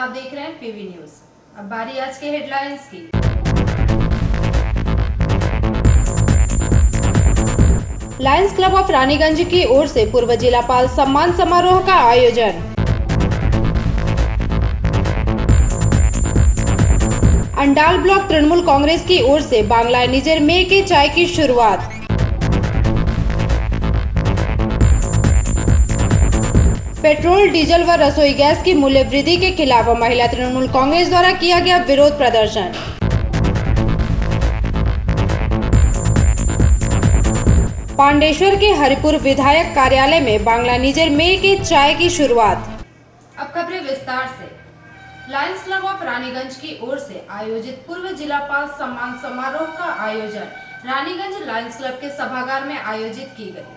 आप देख रहे हैं पीवी न्यूज। अब बारी आज के हेडलाइंस की। लायंस क्लब ऑफ रानीगंज की ओर से पूर्व जिलापाल सम्मान समारोह का आयोजन। अंडाल ब्लॉक तृणमूल कांग्रेस की ओर से बांग्ला निजर में के चाय की शुरुआत। पेट्रोल, डीजल व रसोई गैस की मूल्य वृद्धि के खिलाफ महिला तृणमूल कांग्रेस द्वारा किया गया विरोध प्रदर्शन। पांडेश्वर के हरिपुर विधायक कार्यालय में बांग्ला निजर में के चाय की शुरुआत। अब खबरें विस्तार से। लायंस क्लब ऑफ रानीगंज की ओर से आयोजित पूर्व जिलापाल सम्मान समारोह का आयोजन रानीगंज लायंस क्लब के सभागार में आयोजित की गई।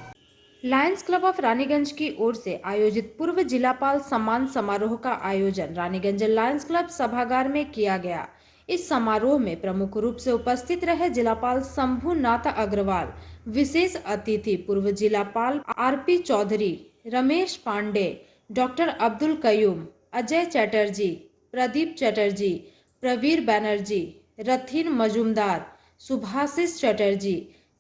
लायंस क्लब ऑफ रानीगंज की ओर से आयोजित पूर्व जिलापाल सम्मान समारोह का आयोजन रानीगंज लायंस क्लब सभागार में किया गया। इस समारोह में प्रमुख रूप से उपस्थित रहे जिलापाल शंभुनाथ अग्रवाल, विशेष अतिथि पूर्व जिलापाल आरपी चौधरी, रमेश पांडे, डॉक्टर अब्दुल कयूम, अजय चैटर्जी, प्रदीप चैटर्जी, प्रवीर बैनर्जी, रथीन मजुमदार, सुभाषिष चैटर्जी,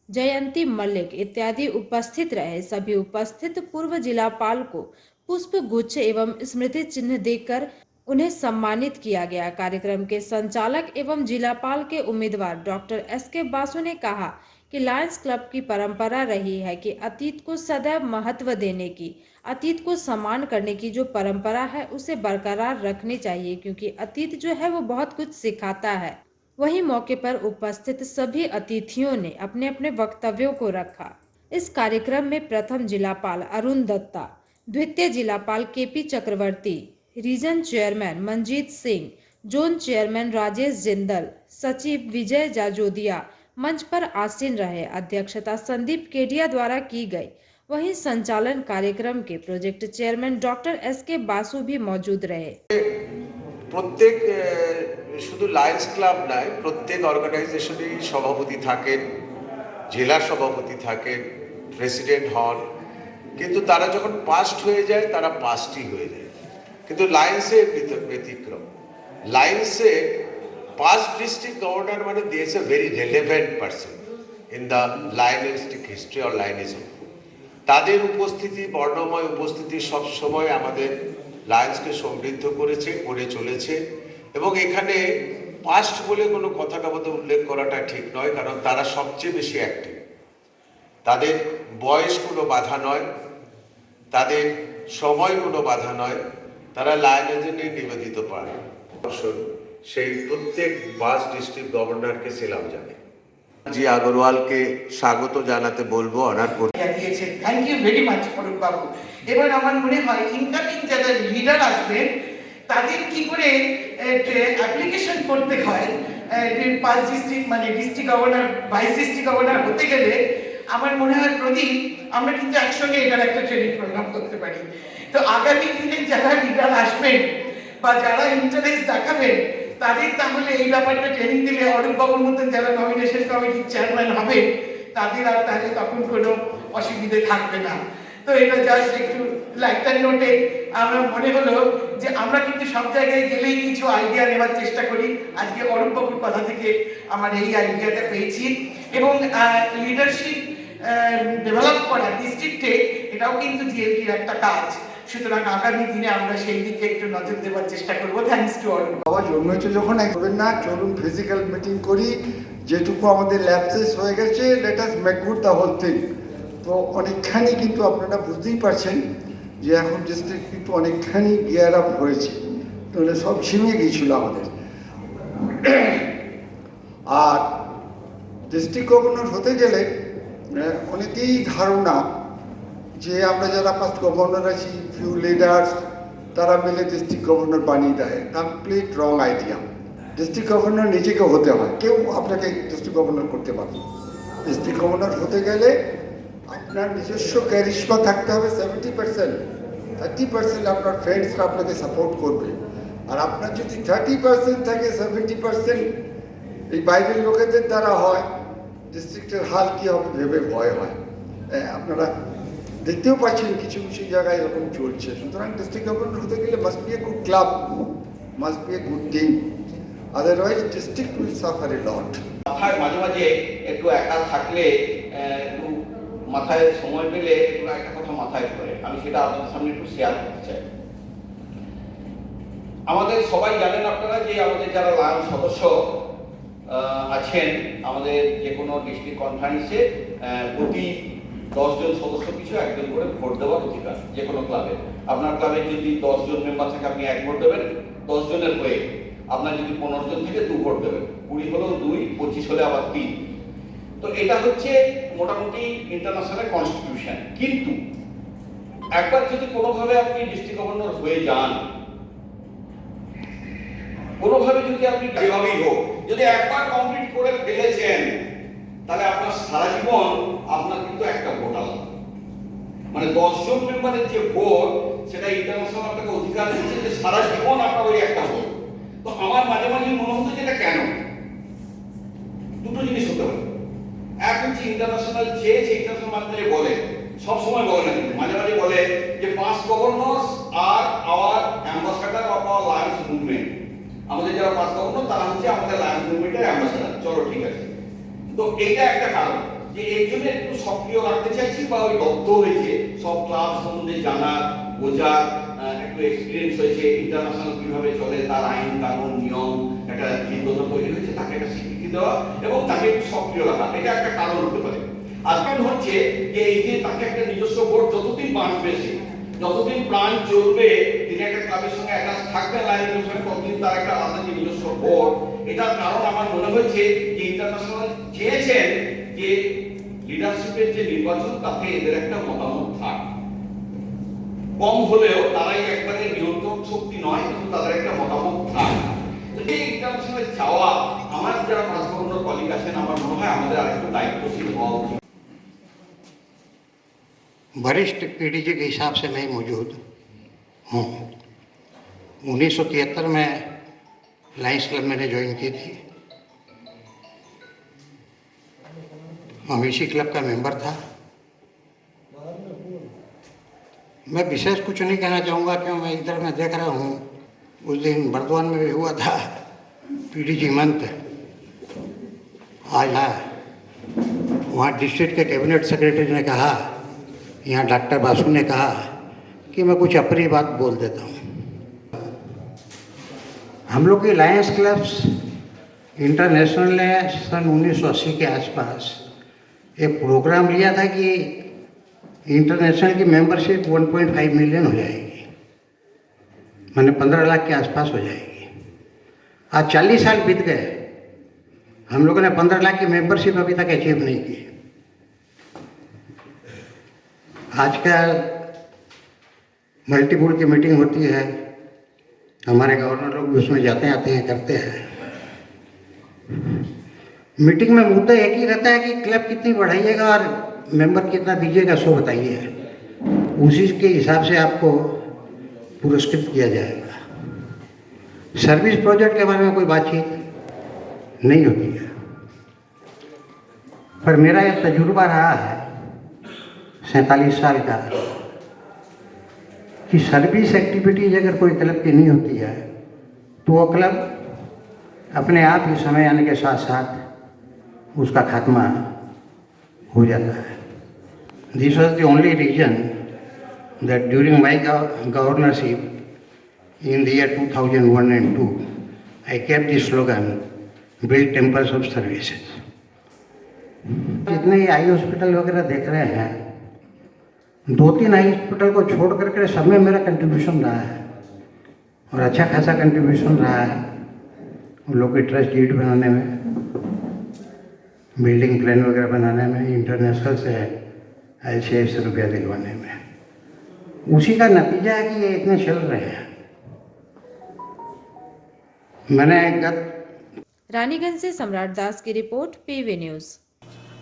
जयंती मल्लिक इत्यादि उपस्थित रहे। सभी उपस्थित पूर्व जिलापाल को पुष्प गुच्छ एवं स्मृति चिन्ह देकर उन्हें सम्मानित किया गया। कार्यक्रम के संचालक एवं जिलापाल के उम्मीदवार डॉक्टर एसके बासु ने कहा कि लायंस क्लब की परंपरा रही है कि अतीत को सदैव महत्व देने की, अतीत को सम्मान करने की जो परंपरा है उसे बरकरार रखनी चाहिए, क्योंकि अतीत जो है वो बहुत कुछ सिखाता है। वहीं मौके पर उपस्थित सभी अतिथियों ने अपने अपने वक्तव्यों को रखा। इस कार्यक्रम में प्रथम जिलापाल अरुण दत्ता, द्वितीय जिलापाल KP Chakravarti, region chairman Manjit Singh, zone chairman Rajesh Jindal, सचिव विजय जाजोदिया मंच पर आसीन रहे। अध्यक्षता संदीप केडिया द्वारा की गई। वहीं संचालन कार्यक्रम के project chairman doctor SK Basu भी मौजूद रहे। প্রত্যেক শুধু লায়ন্স ক্লাব নয়, প্রত্যেক অর্গানাইজেশনেরই সভাপতি থাকেন, জেলা সভাপতি থাকেন, প্রেসিডেন্ট হন, কিন্তু তারা যখন পাস্ট হয়ে যায় তারা পাস্টই হয়ে যায়। কিন্তু লায়ন্সে ব্যতিক্রম। লায়ন্সে পাস্ট ডিস্ট্রিক্ট গভর্নর মানে দিয়েছে very relevant person in the lionistic history or lionism. তাদের উপস্থিতি, বর্ণময় উপস্থিতি সবসময় আমাদের লায়ন্সকে সমৃদ্ধ করেছে, করে চলেছে। এবং এখানে পাস্ট বলে কোনো কথাটা বোধহয় উল্লেখ করাটা ঠিক নয়, কারণ তারা সবচেয়ে বেশি অ্যাক্টিভ। তাদের বয়স কোনো বাধা নয়, তাদের সময় কোনো বাধা নয়, তারা লায়নিজমে নিবেদিত পারে। সেই প্রত্যেক পাঁচ ডিস্ট্রিক্ট গভর্নরকে সেলাম জানাই। জি আগরওয়ালকে স্বাগত জানাতে বলবো। অনার দিয়েছে। Thank you very much Arup babu. এবার আমার মনে হয় ইনকামিং যারা লিডার আসবেন তাদের কি করে অ্যাপ্লিকেশন করতে হয়, পাঁচ ডিস্ট্রিক্ট মানে district governor, vice district governor হতে গেলে আমার মনে হয় প্রদীপ আমরা কিন্তু একসঙ্গে এটার একটা ট্রেনিং প্রোগ্রাম করতে পারি। তো আগামী দিনে যারা লিডার আসবেন বা যারা ইন্টারেস্ট দেখাবেন তাদের তাহলে এই ব্যাপারটা ট্রেনিং দিলে অরূপ বাবুর মতন যারা নমিনেশন কমিটির চেয়ারম্যান হবে তাদের আর তাহলে তখন কোনো অসুবিধে থাকবে না। তো এটা জাস্ট একটু লাইটার নোটে আমার মনে হলো যে আমরা কিন্তু সব জায়গায় গেলেই কিছু আইডিয়া নেওয়ার চেষ্টা করি। আজকে অরূপ বাবুর কথা থেকে আমার এই আইডিয়াটা পেয়েছি। এবং লিডারশিপ ডেভেলপ করা ডিস্ট্রিক্টে এটাও কিন্তু জিএলটির একটা কাজ। সুতরাং আগামী দিনে আমরা সেই দিকে একটু নজর দেওয়ার চেষ্টা করবো। Thanks to all. বাবা জন্মেছে যখন করবেন না, চলুন ফিজিক্যাল মিটিং করি, যেটুকু আমাদের ল্যাপসেস হয়ে গেছে let us make good the whole thing. তো অনেকখানি কিন্তু আপনারা বুঝতেই পারছেন যে এখন ডিস্ট্রিক্ট কিন্তু অনেকখানি গিয়ার আপ হয়েছে, তাহলে সব ঝিমিয়ে গিয়েছিল আমাদের। আর ডিস্ট্রিক্ট গভর্নর হতে গেলে অনেকেই ধারণা যে আমরা যারা পাস্ট গভর্নর আছি, ফিউ লিডার্স, তারা মিলে ডিস্ট্রিক্ট গভর্নর বানিয়ে দেয়। কমপ্লিট রং আইডিয়া। ডিস্ট্রিক্ট গভর্নর নিজেকে হতে হয়, কেউ আপনাকে ডিস্ট্রিক্ট গভর্নর করতে পারে। ডিস্ট্রিক্ট গভর্নর হতে গেলে আপনার নিজস্ব ক্যারিশমা থাকতে হবে 70%, 30% আপনার ফ্রেন্ডসরা আপনাকে সাপোর্ট করবে। আর আপনার যদি 30% থাকে, 70% এই বাইরের লোকেদের দ্বারা হয়, ডিস্ট্রিক্টের হাল কী হবে ভেবে ভয় হয়। আপনারা দেখতেও পাচ্ছেন কিছু কিছু জায়গায় এরকম চলছে। সুতরাং ডিস্ট্রিক্ট গভর্নর হতে গেলে must B a good club, must be a good thing. Otherwise, district will suffer a lot. মাথায় মাঝে মাঝে একটু একা থাকলে একটু মাথায় সময় পেলে একটু একটা কথা মাথায় পড়ে, আমি সেটা আপনাদের সামনে একটু শেয়ার করতে চাই। আমাদের সবাই জানেন আপনারা যে আমাদের যারা লায়ন সদস্য আছেন, আমাদের যে কোনো ডিস্ট্রিক্ট কনফারেন্সে প্রতি 10 জন সদস্য পিছু একজন করে ভোট দেওয়ার অধিকার যে কোনো ক্লাবে। আপনার ক্লাবে যদি 10 জন মেম্বার থাকে আপনি 1 ভোট দেবেন, 10 জনের হয়ে। আপনার যদি 15 জন থেকে 2 ভোট দেবেন, 20 হলেও 2, 25 হলে আবার 3। তো এটা হচ্ছে মোটামুটি ইন্টারন্যাশনাল কনস্টিটিউশন। কিন্তু একবার যদি কোনোভাবে আপনি ডিস্ট্রিক্ট গভর্নর হয়ে যান, কোনোভাবে যদি আপনি যেভাবেই হোক যদি একবার কমপ্লিট করে ফেলেছেন, তাহলে আপনার সারা জীবন আপনার কিন্তু একটা ভোট আলাদা, মানে 10 জন মেম্বারের যে ভোট, সেটা ইন্টারন্যাশনাল আপনাকে অধিকার দিচ্ছে যে সারা জীবন আপনার ওই একটা ভোট। তো আমার মাঝে মাঝে মনে হতো যে এটা কেন? দুটো জিনিস হতে পারে। এক হচ্ছে ইন্টারন্যাশনাল চেয়েছে, ইন্টারন্যাশনাল মাধ্যমে বলে, সবসময় বলে না, কিন্তু মাঝে মাঝে বলে যে 5 governors are our ambassador of our Lions movement. আমাদের যারা 5 গভর্নর তারা হচ্ছে আমাদের লায়ন্স মুভমেন্টের অ্যাম্বাসাডার। চলো ঠিক আছে। তো এইটা একটা কারণ যে এর জন্য একটু সক্রিয় রাখতে চাইছি, বা ওই দগ্ধ হয়েছে সব ক্লাব সম্বন্ধে জানার, বোঝার, একটু এক্সপিরিয়েন্স হয়েছে, ইন্টারন্যাশনাল কিভাবে চলে, তার আইন কানুন নিয়ম একটা চিন্তা তৈরি হয়েছে, তাকে একটা স্বীকৃতি দেওয়া এবং তাকে একটু সক্রিয় রাখা, এটা একটা কারণ হতে পারে। আর কারণ হচ্ছে যে এই যে তাকে একটা নিজস্ব বোর্ড যতদিন বাঁচবে, সে যতদিন প্রাণ চলবে, তিনি একটা ক্লাবের সঙ্গে অ্যাটাচ থাকবেন, লাইনের সঙ্গে, ততদিন তার একটা আলাদা যে নিজস্ব বোর্ড। এটার কারণ আমার মনে হয়েছে যে ইন্টারন্যাশনাল চেয়েছেন যে লিডারশিপের যে নির্বাচন, তাতে এদের একটা মতামত থাক, কম হলেও তারাই একবারে নিয়ন্ত্রণ শক্তি নয়, কিন্তু তাদের একটা মতামত থাক। এই ইন্টারন্যাশনাল চাওয়া আমার যারা 5 গভর্নর কলিগ আছেন, আমার মনে হয় আমাদের আরেকটু দায়িত্বশীল হওয়া উচিত। वरिष्ठ पीडीजी के हिसाब से मैं मौजूद हूँ। 1973 में लायंस क्लब मैंने ज्वाइन की थी। मवेशी क्लब का मेंबर था। मैं विशेष कुछ नहीं कहना चाहूँगा, क्यों मैं इधर में देख रहा हूँ, उस दिन बर्दवान में भी हुआ था पीडीजी मंथ। आज वहाँ डिस्ट्रिक्ट के कैबिनेट सेक्रेटरी ने कहा, यहाँ डॉक्टर बासु ने कहा कि मैं कुछ अपनी बात बोल देता हूँ। हम लोग की लायंस क्लब्स इंटरनेशनल ने सन 1980 के आसपास एक प्रोग्राम लिया था कि इंटरनेशनल की मेंबरशिप 1.5 मिलियन हो जाएगी, माने 15 लाख के आसपास हो जाएगी। आज 40 साल बीत गए, हम लोगों ने 15 लाख की मेंबरशिप अभी तक अचीव नहीं की। आजकल मल्टीबोर्ड की मीटिंग होती है, हमारे गवर्नर लोग भी उसमें जाते आते हैं, करते हैं। मीटिंग में मुद्दा एक ही रहता है कि क्लब कितनी बढ़ाइएगा और मेंबर कितना दीजिएगा, सो बताइए। उसी के हिसाब से आपको पुरस्कृत किया जाएगा। सर्विस प्रोजेक्ट के बारे में कोई बातचीत नहीं होती है। पर मेरा यह तजुर्बा रहा है 47 साल का, कि सर्विस एक्टिविटीज अगर कोई क्लब की नहीं होती है तो वो क्लब अपने आप ही समय आने के साथ साथ उसका खात्मा हो जाता है। This was the only reason that during my governorship in the year 2001 and 2, I kept the slogan, build temples of services. जितने आई हॉस्पिटल वगैरह देख रहे हैं, 2-3 आई हॉस्पिटल को छोड़ करके सब में मेरा कंट्रीब्यूशन रहा है, और अच्छा खासा कंट्रीब्यूशन रहा है। उन लोग की ट्रस्ट डीड बनाने में, बिल्डिंग प्लान वगैरह बनाने में, इंटरनेशनल से ICICI से रुपया दिलवाने में। उसी का नतीजा है कि ये इतने चल रहे हैं। मैंने रानीगंज से सम्राट दास की report, PV news.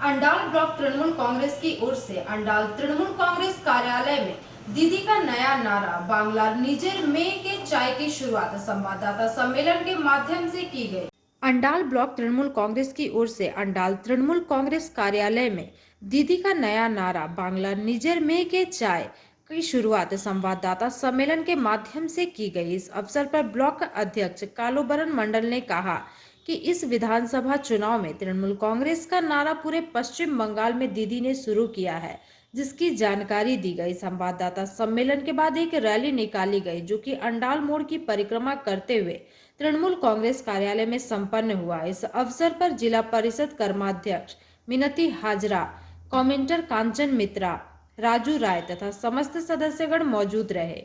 Andal block Trinamool Congress की ओर से अंडाल तृणमूल कांग्रेस कार्यालय में दीदी का नया नारा बांग्ला निजेर में के चाय की शुरुआत संवाददाता सम्मेलन के माध्यम से की गई। अंडाल ब्लॉक तृणमूल कांग्रेस की ओर से अंडाल तृणमूल कांग्रेस कार्यालय में दीदी का नया नारा बांग्ला निजेर में के चाय की शुरुआत संवाददाता सम्मेलन के माध्यम से की गई। इस अवसर पर ब्लॉक अध्यक्ष कालूबरन मंडल ने कहा कि इस विधानसभा चुनाव में तृणमूल कांग्रेस का नारा पूरे पश्चिम बंगाल में दीदी ने शुरू किया है, जिसकी जानकारी दी गई। संवाददाता सम्मेलन के बाद एक रैली निकाली गई जो कि अंडाल मोड़ की परिक्रमा करते हुए तृणमूल कांग्रेस कार्यालय में संपन्न हुआ। इस अवसर पर जिला परिषद कर्माध्यक्ष मिनती हाजरा, कमेंटर कांचन मित्रा, राजू राय तथा समस्त सदस्यगण मौजूद रहे।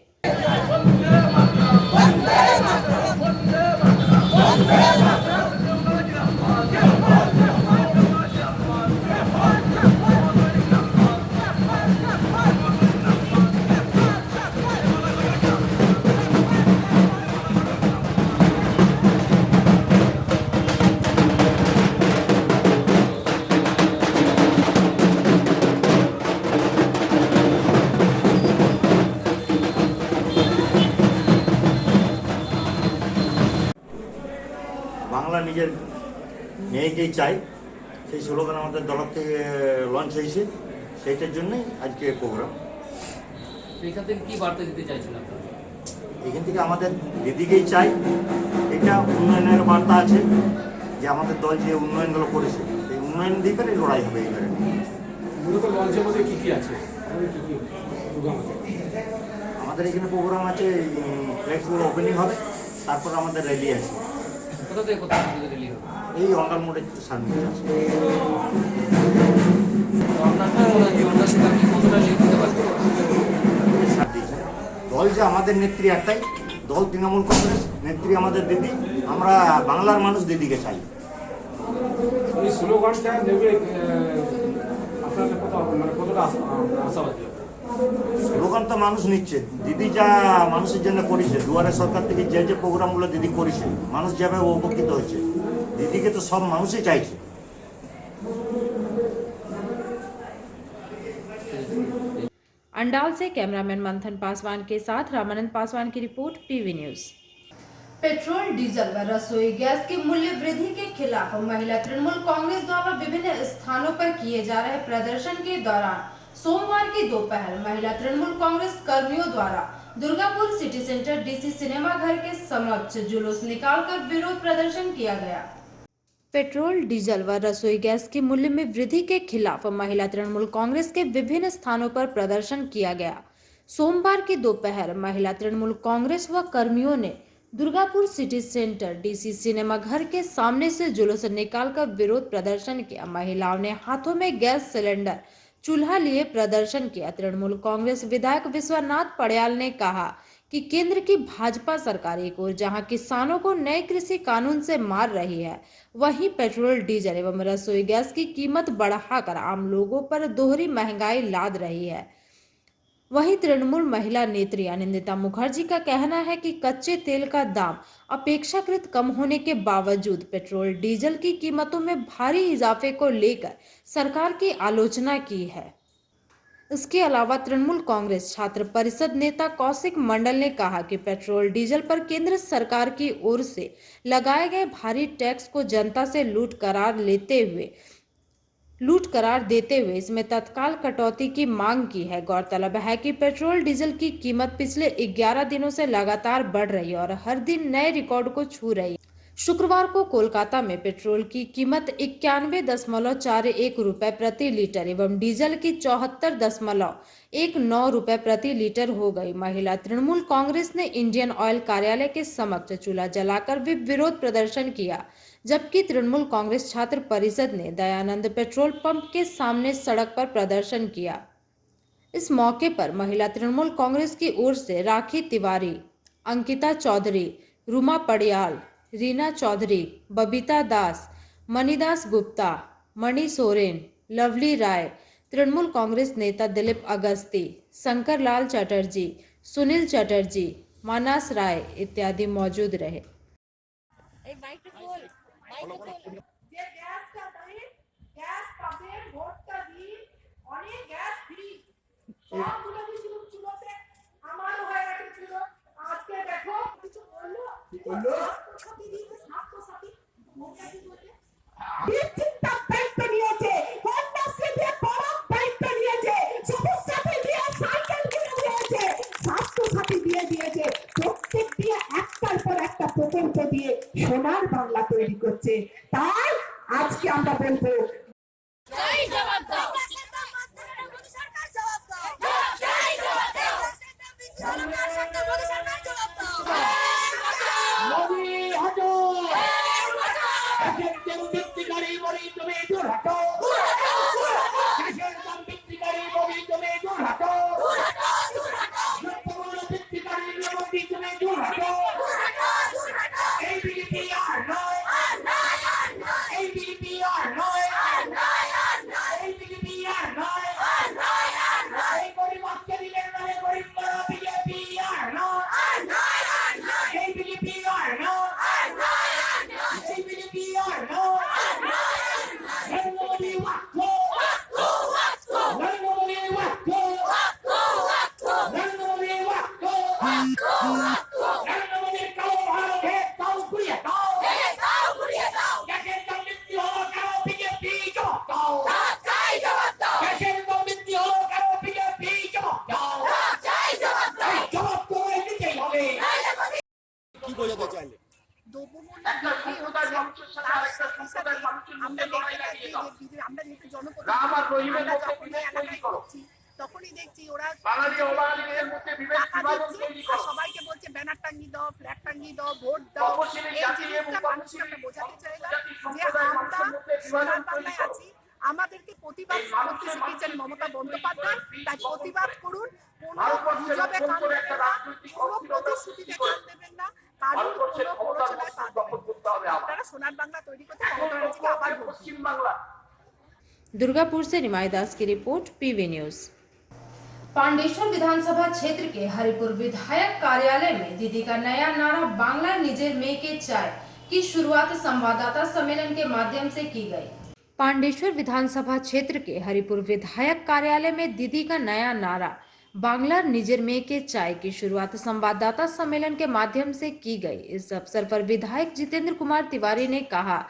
বাংলা নিজের মেয়েকেই চাই, সেই স্লোগান আমাদের দল থেকে লঞ্চ হয়েছে, সেইটার জন্যই আজকে প্রোগ্রাম। এখান থেকে কি বার্তা দিতে চাইছেন আপনারা? এখান থেকে আমাদের দিদিকেই চাই, এটা উন্নয়নের বার্তা আছে যে আমাদের দল যে উন্নয়নগুলো করেছে সেই উন্নয়ন দিকে লড়াই হবে এবারে। মূলত লঞ্চের মধ্যে কি কি আছে? আমাদের এখানে প্রোগ্রাম আছে, ফ্লেক্সগুলো ওপেনিং হবে, তারপর আমাদের র্যালি আছে। কোথা থেকে কোথা থেকে রেলি হবে? এই অন্ডাল মোড়ের সামনে আছে। আপনারা জীবনটা সেটা কি কতটা লিড দিতে পারবেন? দল যে আমাদের নেত্রী একটাই, দল তৃণমূল কংগ্রেস, নেত্রী আমাদের দিদি, আমরা বাংলার মানুষ দিদিকে চাই। এই স্লোগানটা নেবে আপনাদের কতটা আশাবাদী? স্লোগান তো মানুষ নিচ্ছে, দিদি যা মানুষের জন্য করেছে, দুয়ারে সরকার থেকে যে যে প্রোগ্রামগুলো দিদি করেছে, মানুষ যেভাবে উপকৃত হয়েছে, দিদিকে তো সব মানুষই চাইছে। अंडाल से कैमरामैन मंथन पासवान के साथ रामानंद पासवान की report, PV news. Petrol, diesel व रसोई गैस की मूल्य वृद्धि के खिलाफ महिला तृणमूल कांग्रेस द्वारा विभिन्न स्थानों पर किए जा रहे प्रदर्शन के दौरान सोमवार की दोपहर महिला तृणमूल कांग्रेस कर्मियों द्वारा Durgapur city centre DC cinema घर के समक्ष जुलूस निकालकर विरोध प्रदर्शन किया गया। पेट्रोल, डीजल व रसोई गैस की मूल्य में वृद्धि के खिलाफ महिला तृणमूल कांग्रेस के विभिन्न स्थानों पर प्रदर्शन किया गया। सोमवार की दोपहर महिला तृणमूल कांग्रेस व कर्मियों ने Durgapur city centre DC cinema घर के सामने से जुलूस निकालकर विरोध प्रदर्शन किया। महिलाओं ने हाथों में गैस सिलेंडर, चूल्हा लिए प्रदर्शन किया। तृणमूल कांग्रेस विधायक विश्वनाथ पड़याल ने कहा कि केंद्र की भाजपा सरकार एक ओर जहां किसानों को नए कृषि कानून से मार रही है, वहीं पेट्रोल, डीजल एवं रसोई गैस की कीमत बढ़ाकर आम लोगों पर दोहरी महंगाई लाद रही है। वहीं तृणमूल महिला नेत्री आनंदिता मुखर्जी का कहना है कि कच्चे तेल का दाम अपेक्षाकृत कम होने के बावजूद पेट्रोल, डीजल की कीमतों में भारी इजाफे को लेकर सरकार की आलोचना की है। इसके अलावा तृणमूल कांग्रेस छात्र परिषद नेता कौशिक मंडल ने कहा कि पेट्रोल, डीजल पर केंद्र सरकार की ओर से लगाए गए भारी टैक्स को जनता से लूट करार देते हुए इसमें तत्काल कटौती की मांग की है। गौरतलब है कि पेट्रोल, डीजल की कीमत पिछले 11 दिनों से लगातार बढ़ रही है और हर दिन नए रिकॉर्ड को छू रही है। शुक्रवार को कोलकाता में पेट्रोल की कीमत 91.41 रुपए प्रति लीटर एवं डीजल की 74.19 रुपए प्रति लीटर हो गई। महिला तृणमूल कांग्रेस ने इंडियन ऑयल कार्यालय के समक्ष चूल्हा जलाकर भी विरोध प्रदर्शन किया, जबकि तृणमूल कांग्रेस छात्र परिषद ने दयानंद पेट्रोल पंप के सामने सड़क पर प्रदर्शन किया। इस मौके पर महिला तृणमूल कांग्रेस की ओर से राखी तिवारी, अंकिता चौधरी, रूमा पड़याल, रीना चौधरी, बबीता दास, मणिदास गुप्ता, मणि सोरेन, लवली राय, तृणमूल कांग्रेस नेता दिलीप अगस्ती, शंकर लाल चटर्जी, सुनील चटर्जी, मानस राय इत्यादि मौजूद रहे। যে গ্যাসটা দেয়, গ্যাস পাবে, ভোটটা দিই, অনেক গ্যাস ফ্রি, সবগুলো দিয়েছিল চুলোতে, আমারও হয়ে গেছিল। আজকে দেখো কিছু বললো, স্বাস্থ্যসাথী দিয়েছে, স্বাস্থ্যসাথী ভোটটা কি বলছে? চিন্তা দায়িত্ব নিয়েছে, কন্যাশ্রী দিয়ে বড় দায়িত্ব নিয়েছে, সবুজ সাথী দিয়ে সাইকেল কিনে দিয়েছে। তৈরি করছে। তাই আজকে আমরা বলবো তখনই দেখছি ওরা সবাইকে বলছে ব্যানার টাঙ্গিয়ে দাও, ফ্ল্যাগ টাঙ্গিয়ে দাও, ভোট দাও। এই জিনিসটা মানুষকে আমরা বোঝাতে চাইলাম যে আমরা সোনার বাংলায় আছি, আমাদেরকে প্রতিবাদ করতে শিখিয়েছেন মমতা বন্দ্যোপাধ্যায়। তাই প্রতিবাদ করুন, কোনো গুজবে কান দেবেন না, কোনো প্রতিশ্রুতিতে কান দেবেন না, কারোর কোনো প্ররোচনায় পা দেবেন না। আপনারা সোনার বাংলা তৈরি করতে মমতা ব্যানার্জিকে আবার ভোট দিন। दुर्गापुर से निमाई दास की रिपोर्ट, पीवी न्यूज। पांडेश्वर विधानसभा क्षेत्र के हरिपुर विधायक कार्यालय में दीदी का नया नारा बांग्ला निजेर में के चाय की शुरुआत संवाददाता सम्मेलन के माध्यम से की गई। पांडेश्वर विधानसभा क्षेत्र के हरिपुर विधायक कार्यालय में दीदी का नया नारा बांग्ला निजेर में के चाय की शुरुआत संवाददाता सम्मेलन के माध्यम से की गई। इस अवसर पर विधायक जितेंद्र कुमार तिवारी ने कहा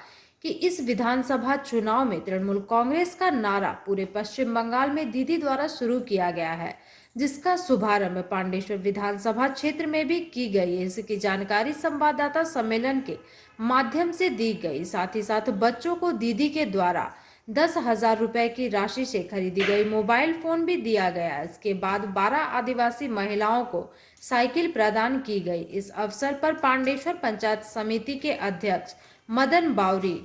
कि इस विधानसभा चुनाव में तृणमूल कांग्रेस का नारा पूरे पश्चिम बंगाल में दीदी द्वारा शुरू किया गया है, जिसका शुभारंभ पांडेश्वर विधानसभा क्षेत्र में भी की गई है। इसकी जानकारी संवाददाता सम्मेलन के माध्यम से दी गई। साथ ही साथ बच्चों को दीदी के द्वारा 10,000 रुपए की राशि से खरीदी गई मोबाइल फोन भी दिया गया। इसके बाद 12 आदिवासी महिलाओं को साइकिल प्रदान की गई। इस अवसर पर पांडेश्वर पंचायत समिति के अध्यक्ष मदन बावरी,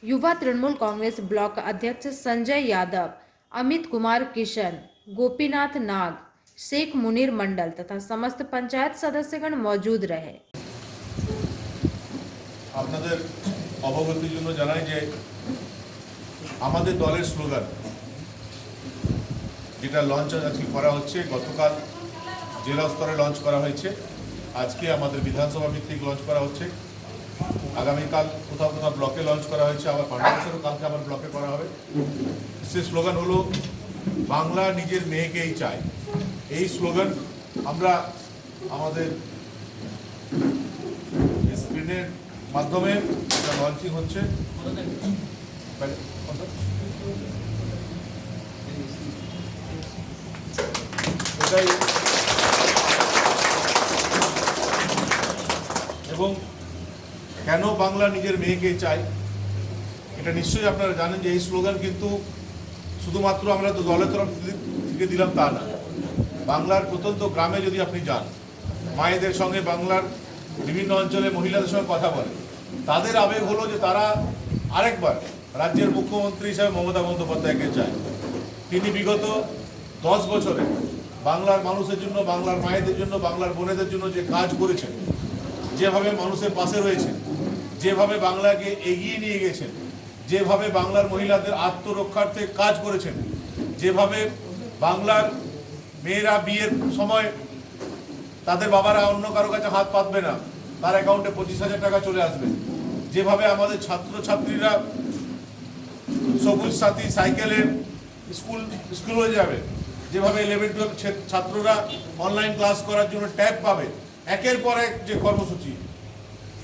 युवा तृणमूल कांग्रेस ब्लॉक अध्यक्ष संजय यादव, अमित कुमार किशन, गोपीनाथ नाग, शेख मुनीर मंडल तथा समस्त पंचायत सदस्यगण मौजूद रहे। আপনাদের অবগতির জন্য জানাই যে আমাদের দলের স্লোগান যেটা লঞ্চ আজকে করা হচ্ছে, গতকাল জেলা স্তরে লঞ্চ করা হয়েছে, আজকে আমাদের বিধানসভা ভিত্তিক লঞ্চ করা হচ্ছে, আগামীকাল কোথাও কোথাও ব্লকে লঞ্চ করা হয়েছে, আবার পান্ডেশ্বরও কালকে আবার ব্লকে করা হবে। সেই স্লোগান হলো বাংলা নিজের মেয়েকেই চায়। এই স্লোগান আমরা আমাদের স্ক্রিনের মাধ্যমে এটা লঞ্চিং হচ্ছে। এটাই এবং কেন বাংলা নিজের মেয়েকে চাই এটা নিশ্চয়ই আপনারা জানেন যে এই স্লোগান কিন্তু শুধুমাত্র আমরা তো দলের তরফ থেকে দিলাম তা না। বাংলার প্রত্যন্ত গ্রামে যদি আপনি যান, মায়েদের সঙ্গে বাংলার বিভিন্ন অঞ্চলে মহিলাদের সঙ্গে কথা বলেন, তাদের আবেগ হলো যে তারা আরেকবার রাজ্যের মুখ্যমন্ত্রী হিসাবে মমতা বন্দ্যোপাধ্যায়কে চায়। তিনি বিগত 10 বছরে বাংলার মানুষের জন্য, বাংলার মায়েদের জন্য, বাংলার বোনেদের জন্য যে কাজ করেছেন, যেভাবে মানুষের পাশে রয়েছেন, যেভাবে বাংলাকে এগিয়ে নিয়ে গেছেন, যেভাবে বাংলার মহিলাদের আত্মরক্ষার্থে কাজ করেছেন, যেভাবে বাংলার মেয়েরা বিয়ের সময় তাদের বাবারা অন্য কারো কাছে হাত পাতবে না, তার অ্যাকাউন্টে 25,000 টাকা চলে আসবে, যেভাবে আমাদের ছাত্রছাত্রীরা সবুজ সাথী সাইকেলে স্কুলে যাবে, যেভাবে 11-12 ছাত্ররা অনলাইন ক্লাস করার জন্য ট্যাব পাবে, একের পর এক যে কর্মসূচি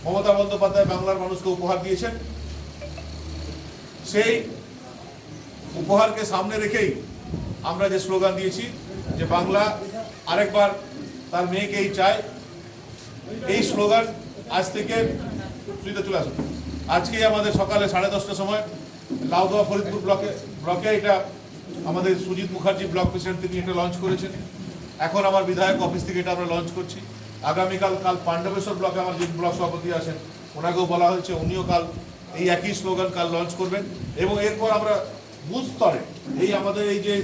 মমতা বন্দ্যোপাধ্যায় বাংলার মানুষকে উপহার দিয়েছেন, সেই উপহারকে সামনে রেখেই আমরা যে স্লোগান দিয়েছি যে বাংলা আরেকবার তার মেয়েকেই চায়। এই স্লোগান আজ থেকে চলে আসুন। আজকে আমাদের সকালে 10:30টার সময় লাউদোয়া ফরিদপুর ব্লকে এটা আমাদের সুজিত মুখার্জি ব্লক প্রেসিডেন্ট তিনি এটা লঞ্চ করেছেন। এখন আমার বিধায়ক অফিস থেকে এটা আমরা লঞ্চ করছি। আগামীকাল পাণ্ডবেশ্বর ব্লকে আমার যে ব্লক সভাপতি আছেন ওনাকেও বলা হয়েছে, উনিও কাল এই একই স্লোগান কাল লঞ্চ করবেন। এবং এরপর আমরা বুথ স্তরে এই আমাদের এই যে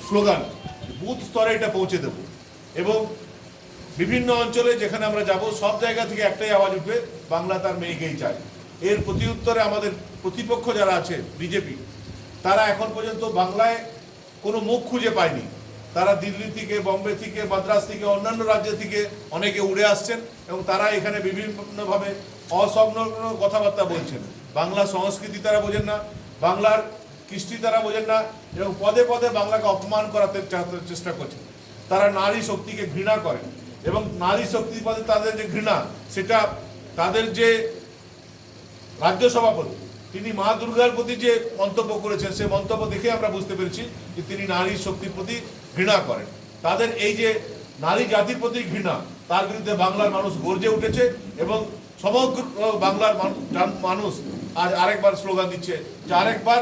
স্লোগান বুথ স্তরে এটা পৌঁছে দেব এবং বিভিন্ন অঞ্চলে যেখানে আমরা যাব সব জায়গা থেকে একটাই আওয়াজ উঠবে, বাংলা তার মেয়েকেই চায়। এর প্রতি উত্তরে আমাদের প্রতিপক্ষ যারা আছে বিজেপি, তারা এখন পর্যন্ত বাংলায় কোনো মুখ খুঁজে পায়নি। তারা দিল্লি থেকে, বম্বে থেকে, মাদ্রাস থেকে, অন্যান্য রাজ্য থেকে অনেকে উড়ে আসছেন এবং তারা এখানে বিভিন্নভাবে অসংলগ্ন কথাবার্তা বলছেন। বাংলা সংস্কৃতি তারা বোঝেন না, বাংলার কৃষ্টি তারা বোঝেন না এবং পদে পদে বাংলাকে অপমান করাতে চেষ্টা করছেন। তারা নারী শক্তিকে ঘৃণা করেন এবং নারী শক্তির প্রতি তাদের যে ঘৃণা, সেটা তাদের যে রাজ্য সভাপতি তিনি মা দুর্গার প্রতি যে মন্তব্য করেছেন, সে মন্তব্য দেখে আমরা বুঝতে পেরেছি যে তিনি নারী শক্তির প্রতি ঘৃণা করেন। তাদের এই যে নারী জাতির প্রতি ঘৃণা, তার বিরুদ্ধে বাংলার মানুষ গর্জে উঠেছে এবং সমগ্র বাংলার মানুষ আজ আরেকবার স্লোগান দিচ্ছে যে আরেকবার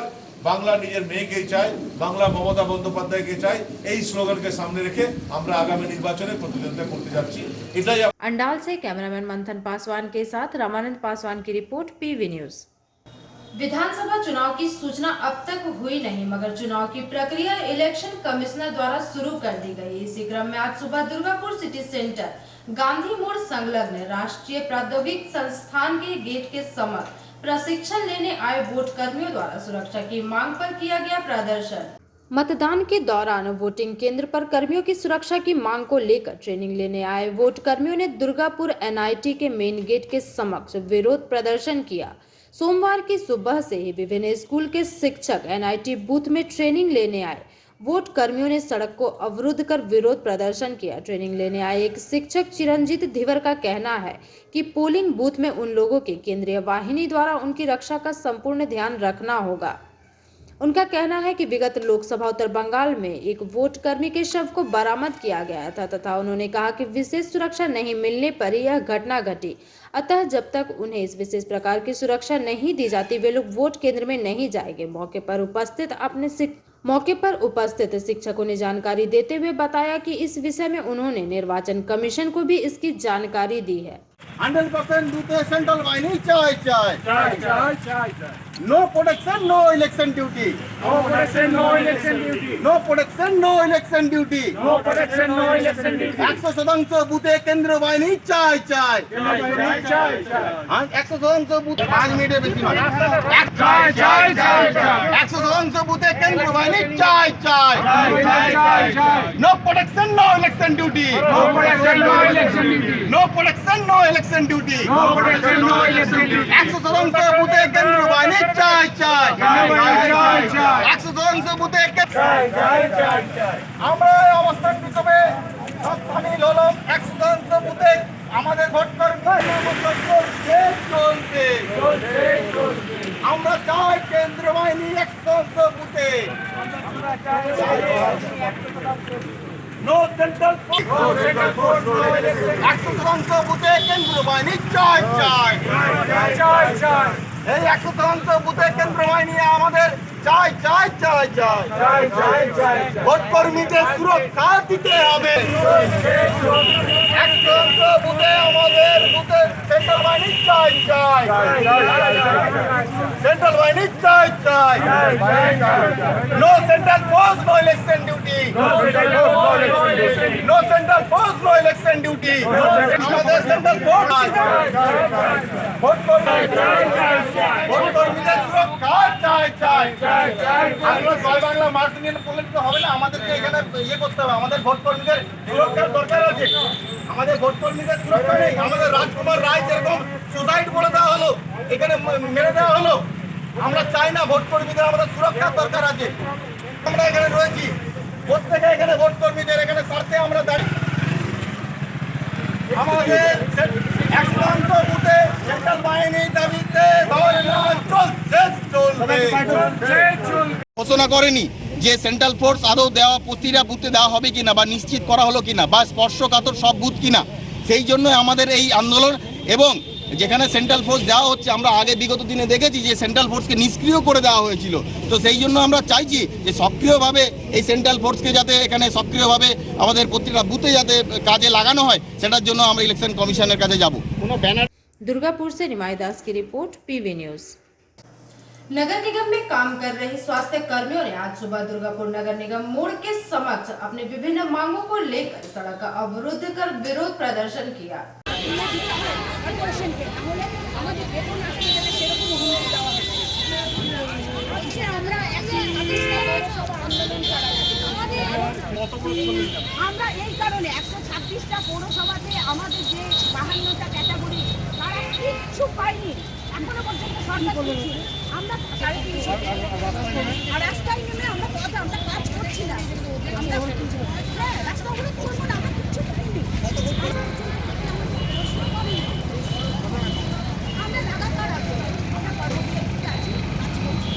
বাংলা নিজের মেয়েকেই চায়, বাংলা মমতা বন্দ্যোপাধ্যায়কে চায়। এই স্লোগানকে সামনে রেখে আমরা আগামী নির্বাচনে প্রতিদ্বন্দ্বিতা করতে যাচ্ছি। এটাই अंडाल से कैमरामैन मंथन पासवान के साथ रामानंद पासवान की रिपोर्ट, पीवी न्यूज। विधानसभा चुनाव की सूचना अब तक हुई नहीं, मगर चुनाव की प्रक्रिया इलेक्शन कमिश्नर द्वारा शुरू कर दी गई। इसी क्रम में आज सुबह दुर्गापुर सिटी सेंटर गांधी मोड़ संलग्न राष्ट्रीय प्रौद्योगिक संस्थान के गेट के समक्ष प्रशिक्षण लेने आए वोट कर्मियों द्वारा सुरक्षा की मांग पर किया गया प्रदर्शन। मतदान के दौरान वोटिंग केंद्र पर कर्मियों की सुरक्षा की मांग को लेकर ट्रेनिंग लेने आए वोट कर्मियों ने दुर्गापुर एनआईटी के मेन गेट के समक्ष विरोध प्रदर्शन किया। सोमवार की सुबह से ही विभिन्न स्कूल के शिक्षक एनआईटी बूथ में ट्रेनिंग लेने आए। वोट कर्मियों ने सड़क को अवरुद्ध कर विरोध प्रदर्शन किया। ट्रेनिंग लेने आए एक शिक्षक चिरंजीत धीवर का कहना है कि पोलिंग बूथ में उन लोगों की केंद्रीय वाहिनी द्वारा उनकी रक्षा का संपूर्ण ध्यान रखना होगा। उनका कहना है कि विगत लोकसभा उत्तर बंगाल में एक वोट कर्मी के शव को बरामद किया गया था तथा उन्होंने कहा कि विशेष सुरक्षा नहीं मिलने पर यह घटना घटी। अतः जब तक उन्हें इस विशेष प्रकार की सुरक्षा नहीं दी जाती, वे लोग वोट केंद्र में नहीं जाएंगे। मौके पर उपस्थित शिक्षकों ने जानकारी देते हुए बताया कि इस विषय में उन्होंने निर्वाचन कमीशन को भी इसकी जानकारी दी है। 100% booth central mining charge. No protection, no election duty. No protection, no election duty. No protection, no election duty. No protection, no election duty. 100% বুথে কেন্দ্র বাহিনী চাই 100% বুথে 5 মিনিটের বেশি নয়। 100% বুথে কেন্দ্র বাহিনী চাই No protection, no election duty. No protection, no election duty. No protection, no election duty. No protection, no election duty. 100% বুথে কেন্দ্র বাহিনী চাই 100% বুথে আমরা এই অবস্থান হিসেবে সব সামিল হলাম। 100% বুথে আমাদের ভোট চলছে আমরা চাই কেন্দ্র বাহিনী 100% বুথে নো সেন্ট্রাল ফোর্স 100% বুথে কেন্দ্র বাহিনী চাই এই 100% বুথে কেন্দ্র বাহিনী আমাদের চাই ভোট কর্মীদের সুরক্ষা দিতে হবে 100% বুথে আমাদের বুথে সেন্ট্রাল বাহিনী চাই সেন্ট্রাল বাহিনী চাই no central force no election duty no central force no election duty আমাদের সেন্ট্রাল ফোর্স ভোট কর্মীদের সুরক্ষা চাই আমরা জয় বাংলা মার্চ নিয়ে বললে তো হবে না আমাদেরকে এখানে করতে হবে আমাদের ভোট কর্মীদের সুরক্ষার দরকার আছে আমাদের ভোট কর্মীদের সুরক্ষা নেই আমাদের রাজকুমার রায় যেরকম সুসাইড বলে দেওয়া হলো এখানে মেরে দেওয়া হলো আমরা চাই না ভোট কর্মীদের আমাদের সুরক্ষার দরকার আছে আমরা এখানে রয়েছি প্রত্যেকে এখানে ভোট কর্মীদের এখানে স্বার্থে আমরা দাঁড়িয়ে আমাদের 100% বুথে সেন্ট্রাল বাহিনী দাবিতে ঘোষণা করেনি যে সেন্ট্রাল ফোর্স আদৌ দেওয়া প্রতিটা বুথে দেওয়া হবে কিনা বা নিশ্চিত করা হলো কিনা বা স্পর্শকাতর সব বুথ কিনা সেই জন্য আমাদের এই আন্দোলন এবং যেখানে সেন্ট্রাল ফোর্স দেওয়া হচ্ছে, আমরা আগে বিগত দিনে দেখেছি যে সেন্ট্রাল ফোর্সকে নিষ্ক্রিয় করে দেওয়া হয়েছিল। তো সেই জন্য আমরা চাইছি যে সক্রিয়ভাবে এই সেন্ট্রাল ফোর্সকে যাতে এখানে সক্রিয়ভাবে আমাদের প্রত্যেকটা বুথে যাতে কাজে লাগানো হয়, সেটার জন্য আমরা ইলেকশন কমিশনের কাছে যাব। কোনো ব্যানার। दुर्गापुर से निमाई दास की रिपोर्ट, पीवी न्यूज। नगर निगम में काम कर रहे स्वास्थ्य कर्मियों ने आज सुबह दुर्गापुर नगर निगम मोड़ के समक्ष अपने विभिन्न मांगों को लेकर सड़क का अवरुद्ध कर विरोध प्रदर्शन किया। আমরা এই কারণে 126টা পৌরসভাতে আমাদের যে 52টা ক্যাটাগরি তারা কিচ্ছু পাইনি এখনো পর্যন্ত সরকার দিচ্ছে। আমরা 350 আর রাস্তায় নেমে আমরা কাজ করছি না, আমরা হ্যাঁ রাস্তা অবরোধ করবো না, আমরা কিচ্ছু পাইনি। আমরা লাগাতার আছি, আমরা কর্মসূচিতে আছি, কাজ করছি।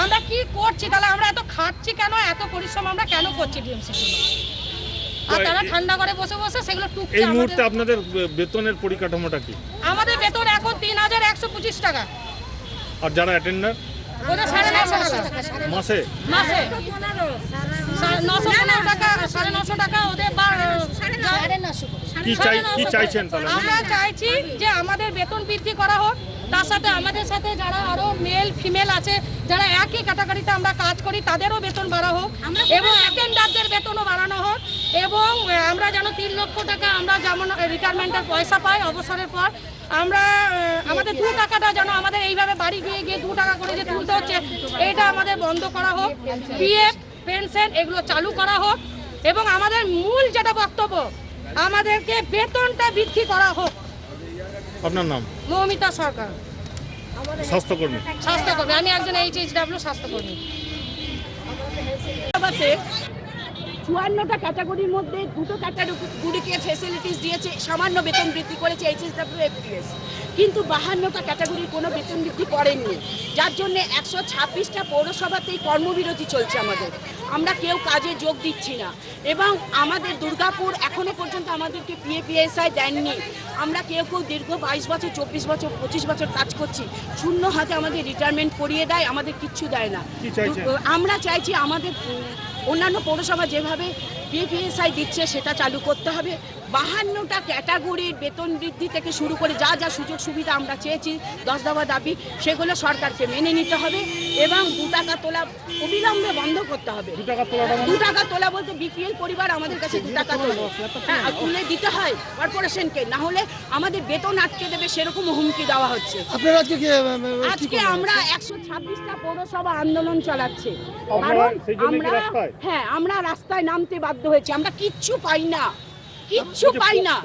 আমরা কি করছি তাহলে? আমরা এত খাচ্ছি কেন? এত পরিশ্রম আমরা কেন করছি ডিএমসি জন্য? আর তারা ঠান্ডা করে বসে বসে সেগুলো টুকছে। এই মুহূর্তে আপনাদের বেতনের পরিকাঠামোটা কি? আমাদের বেতন এখন 3125 টাকা। আর যারা অ্যাটেন্ডার ওদের 950 টাকা মাসে 915 টাকা, 950 টাকা ওদের। কি চাইছেন তাহলে? আমরা চাইছি যে আমাদের বেতন বৃদ্ধি করা হোক, তার সাথে আমাদের সাথে যারা আরো মেল ফিমেল আছে যারা একই ক্যাটাগরিতে আমরা কাজ করি তাদেরও বেতন বাড়া হোক এবং অ্যাটেন্ডারদের বেতনও বাড়ানো হোক এবং আমরা যেন 3 লক্ষ টাকা আমরা যেমন রিটায়ারমেন্টের পয়সা পাই অবসরের পর, আমরা আমাদের 2 টাকাটা যেন আমাদের এইভাবে বাড়ি গিয়ে 2 টাকা করে যে তুলতে হচ্ছে এটা আমাদের বন্ধ করা হোক। পিএফ পেনশন এগুলো চালু করা হোক এবং আমাদের মূল যেটা বক্তব্য আমাদেরকে বেতনটা বৃদ্ধি করা হোক। আপনার নাম? মৌমিতা সরকার, স্বাস্থ্যকর্মী। আমি একজন HHW স্বাস্থ্যকর্মী। 54টা ক্যাটাগরির মধ্যে 2টো ক্যাটাগরিকে ফ্যাসিলিটিস দিয়েছে, সামান্য বেতন বৃদ্ধি করেছে HSW FDS, কিন্তু 52টা ক্যাটাগরির কোনো বেতন বৃদ্ধি করেননি, যার জন্য 126টা পৌরসভাতেই কর্মবিরতি চলছে আমাদের। আমরা কেউ কাজে যোগ দিচ্ছি না এবং আমাদের দুর্গাপুর এখনো পর্যন্ত আমাদেরকে PFPSI দেননি। আমরা কেউ দীর্ঘ 22 বছর 24 বছর 25 বছর কাজ করছি, শূন্য হাতে আমাদের রিটায়ারমেন্ট করিয়ে দেয়, আমাদের কিচ্ছু দেয় না। আমরা চাইছি আমাদের অন্যান্য পৌরসভা যেভাবে PFPSI দিচ্ছে সেটা চালু করতে হবে। 52টা ক্যাটাগরির বেতন বৃদ্ধি থেকে শুরু করে যা যা সুযোগ সুবিধা আমরা চেয়েছি 10 দফা দাবি সেগুলো সরকারকে মেনে নিতে হবে এবং 2 টাকা তোলা অবিলম্বে বন্ধ করতে হবে। 2 টাকা তোলা বলতে BPL পরিবার আমাদের কাছে 2 টাকা তুলে দিতে হয় কর্পোরেশনকে, না হলে আমাদের বেতন আটকে দেবে সেরকম হুমকি দেওয়া হচ্ছে। আজকে আমরা 126টা পৌরসভা আন্দোলন চালাচ্ছে, হ্যাঁ আমরা রাস্তায় নামতে বাধ্য হয়েছি, আমরা কিচ্ছু পাই না, কিচ্ছু পাই না।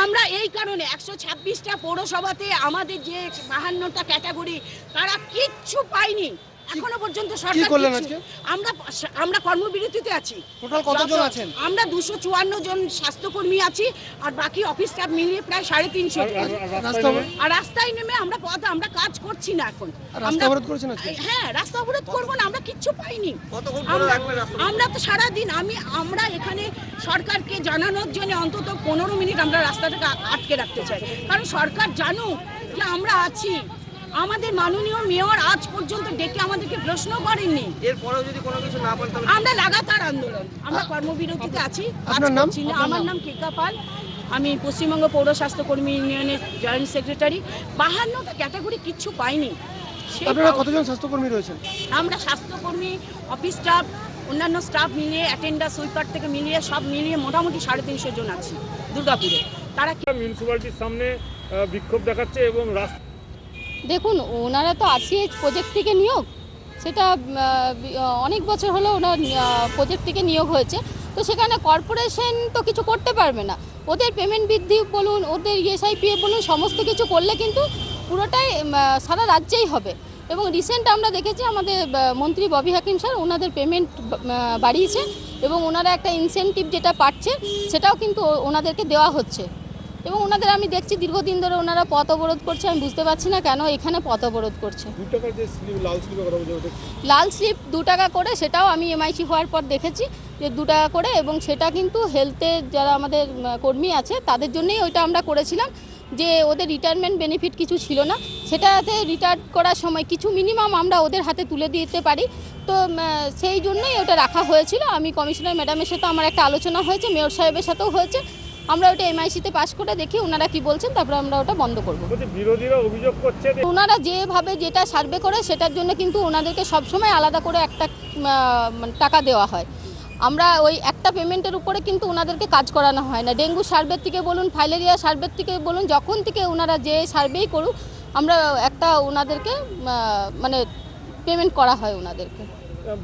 আমরা এই কারণে 126টা পৌরসভাতে আমাদের যে 52টা ক্যাটাগরি তারা কিচ্ছু পাইনি এখনো পর্যন্ত। সরকার আমরা কর্মবিরতিতে আছি। টোটাল কতজন আছেন? আমরা 254 জন স্বাস্থ্যকর্মী আছি আর বাকি অফিস স্টাফ মিলিয়ে প্রায় 350 জন। আর রাস্তায় নেমে আমরা কাজ করছি না এখন। রাস্তা অবরোধ করেছেন? হ্যাঁ রাস্তা অবরোধ করবো না, আমরা কিচ্ছু পাইনি। আমরা তো সারাদিন আমরা এখানে সরকারকে জানানোর জন্য অন্তত 15 মিনিট আমরা রাস্তাটাকে আটকে রাখতে চাই, কারণ সরকার জানুক যে আমরা আছি। আমাদের মাননীয় মেয়র আজ পর্যন্ত ডেকে আমাদেরকে প্রশ্ন করেননি। এরপরেও যদি কোনো কিছু না বলেন তাহলে আমরা লাগাতার আন্দোলন, আমরা কর্মবিরতিতে আছি। আমার নাম কেকা পাল, আমি পশ্চিমবঙ্গ পৌর স্বাস্থ্যকর্মী ইউনিয়নের জয়েন্ট সেক্রেটারি। 52টা ক্যাটাগরি কিচ্ছু পাইনি। আপনারা কতজন স্বাস্থ্যকর্মী রয়েছেন? আমরা স্বাস্থ্যকর্মী, অফিস স্টাফ, অন্যান্য স্টাফ মিলিয়ে অ্যাটেন্ডার সুইপার থেকে মিলিয়ে সব মিলিয়ে মোটামুটি 350 জন আছি দুর্গাপুরে। তারা মিউনিসিপ্যালিটির সামনে বিক্ষোভ দেখাচ্ছে এবং দেখুন ওনারা তো RCH প্রজেক্ট থেকে নিয়োগ, সেটা অনেক বছর হলো ওনার প্রজেক্ট থেকে নিয়োগ হয়েছে, তো সেখানে কর্পোরেশন তো কিছু করতে পারবে না। ওদের পেমেন্ট বৃদ্ধি বলুন, ওদের ESIPF বলুন, সমস্ত কিছু করলে কিন্তু পুরোটাই সারা রাজ্যেই হবে। এবং রিসেন্ট আমরা দেখেছি আমাদের মন্ত্রী ববি হাকিম স্যার ওনাদের পেমেন্ট বাড়িয়েছে এবং ওনারা একটা ইনসেন্টিভ যেটা পাচ্ছে সেটাও কিন্তু ওনাদেরকে দেওয়া হচ্ছে। এবং ওনাদের আমি দেখছি দীর্ঘদিন ধরে ওনারা পথ অবরোধ করছে। আমি বুঝতে পারছি না কেন এখানে পথ অবরোধ করছে। লাল স্লিপ 2 টাকা করে, সেটাও আমি এমআইসি হওয়ার পর দেখেছি যে 2 টাকা করে, এবং সেটা কিন্তু হেলথের যারা আমাদের কর্মী আছে তাদের জন্যই ওইটা আমরা করেছিলাম, যে ওদের রিটায়ারমেন্ট বেনিফিট কিছু ছিল না, সেটাতে রিটায়ার করার সময় কিছু মিনিমাম আমরা ওদের হাতে তুলে দিতে পারি। তো সেই জন্যই ওটা রাখা হয়েছিল। আমি কমিশনার ম্যাডামের সাথে আমার একটা আলোচনা হয়েছে, মেয়র সাহেবের সাথেও হয়েছে। আমরা ওটা এমআইসিতে পাস করে দেখি ওনারা কি বলছেন, তারপরে আমরা ওটা বন্ধ করব। বিরোধীরা অভিযোগ করছে ওনারা যেভাবে যেটা সার্ভে করে সেটার জন্য কিন্তু ওনাদেরকে সবসময় আলাদা করে একটা টাকা দেওয়া হয়। আমরা ওই একটা পেমেন্টের উপরে কিন্তু ওনাদেরকে কাজ করানো হয় না। ডেঙ্গু সার্ভের থেকে বলুন, ফাইলেরিয়া সার্ভের থেকে বলুন, যখন থেকে ওনারা যে সার্ভেই করুক আমরা একটা ওনাদেরকে মানে পেমেন্ট করা হয় ওনাদেরকে।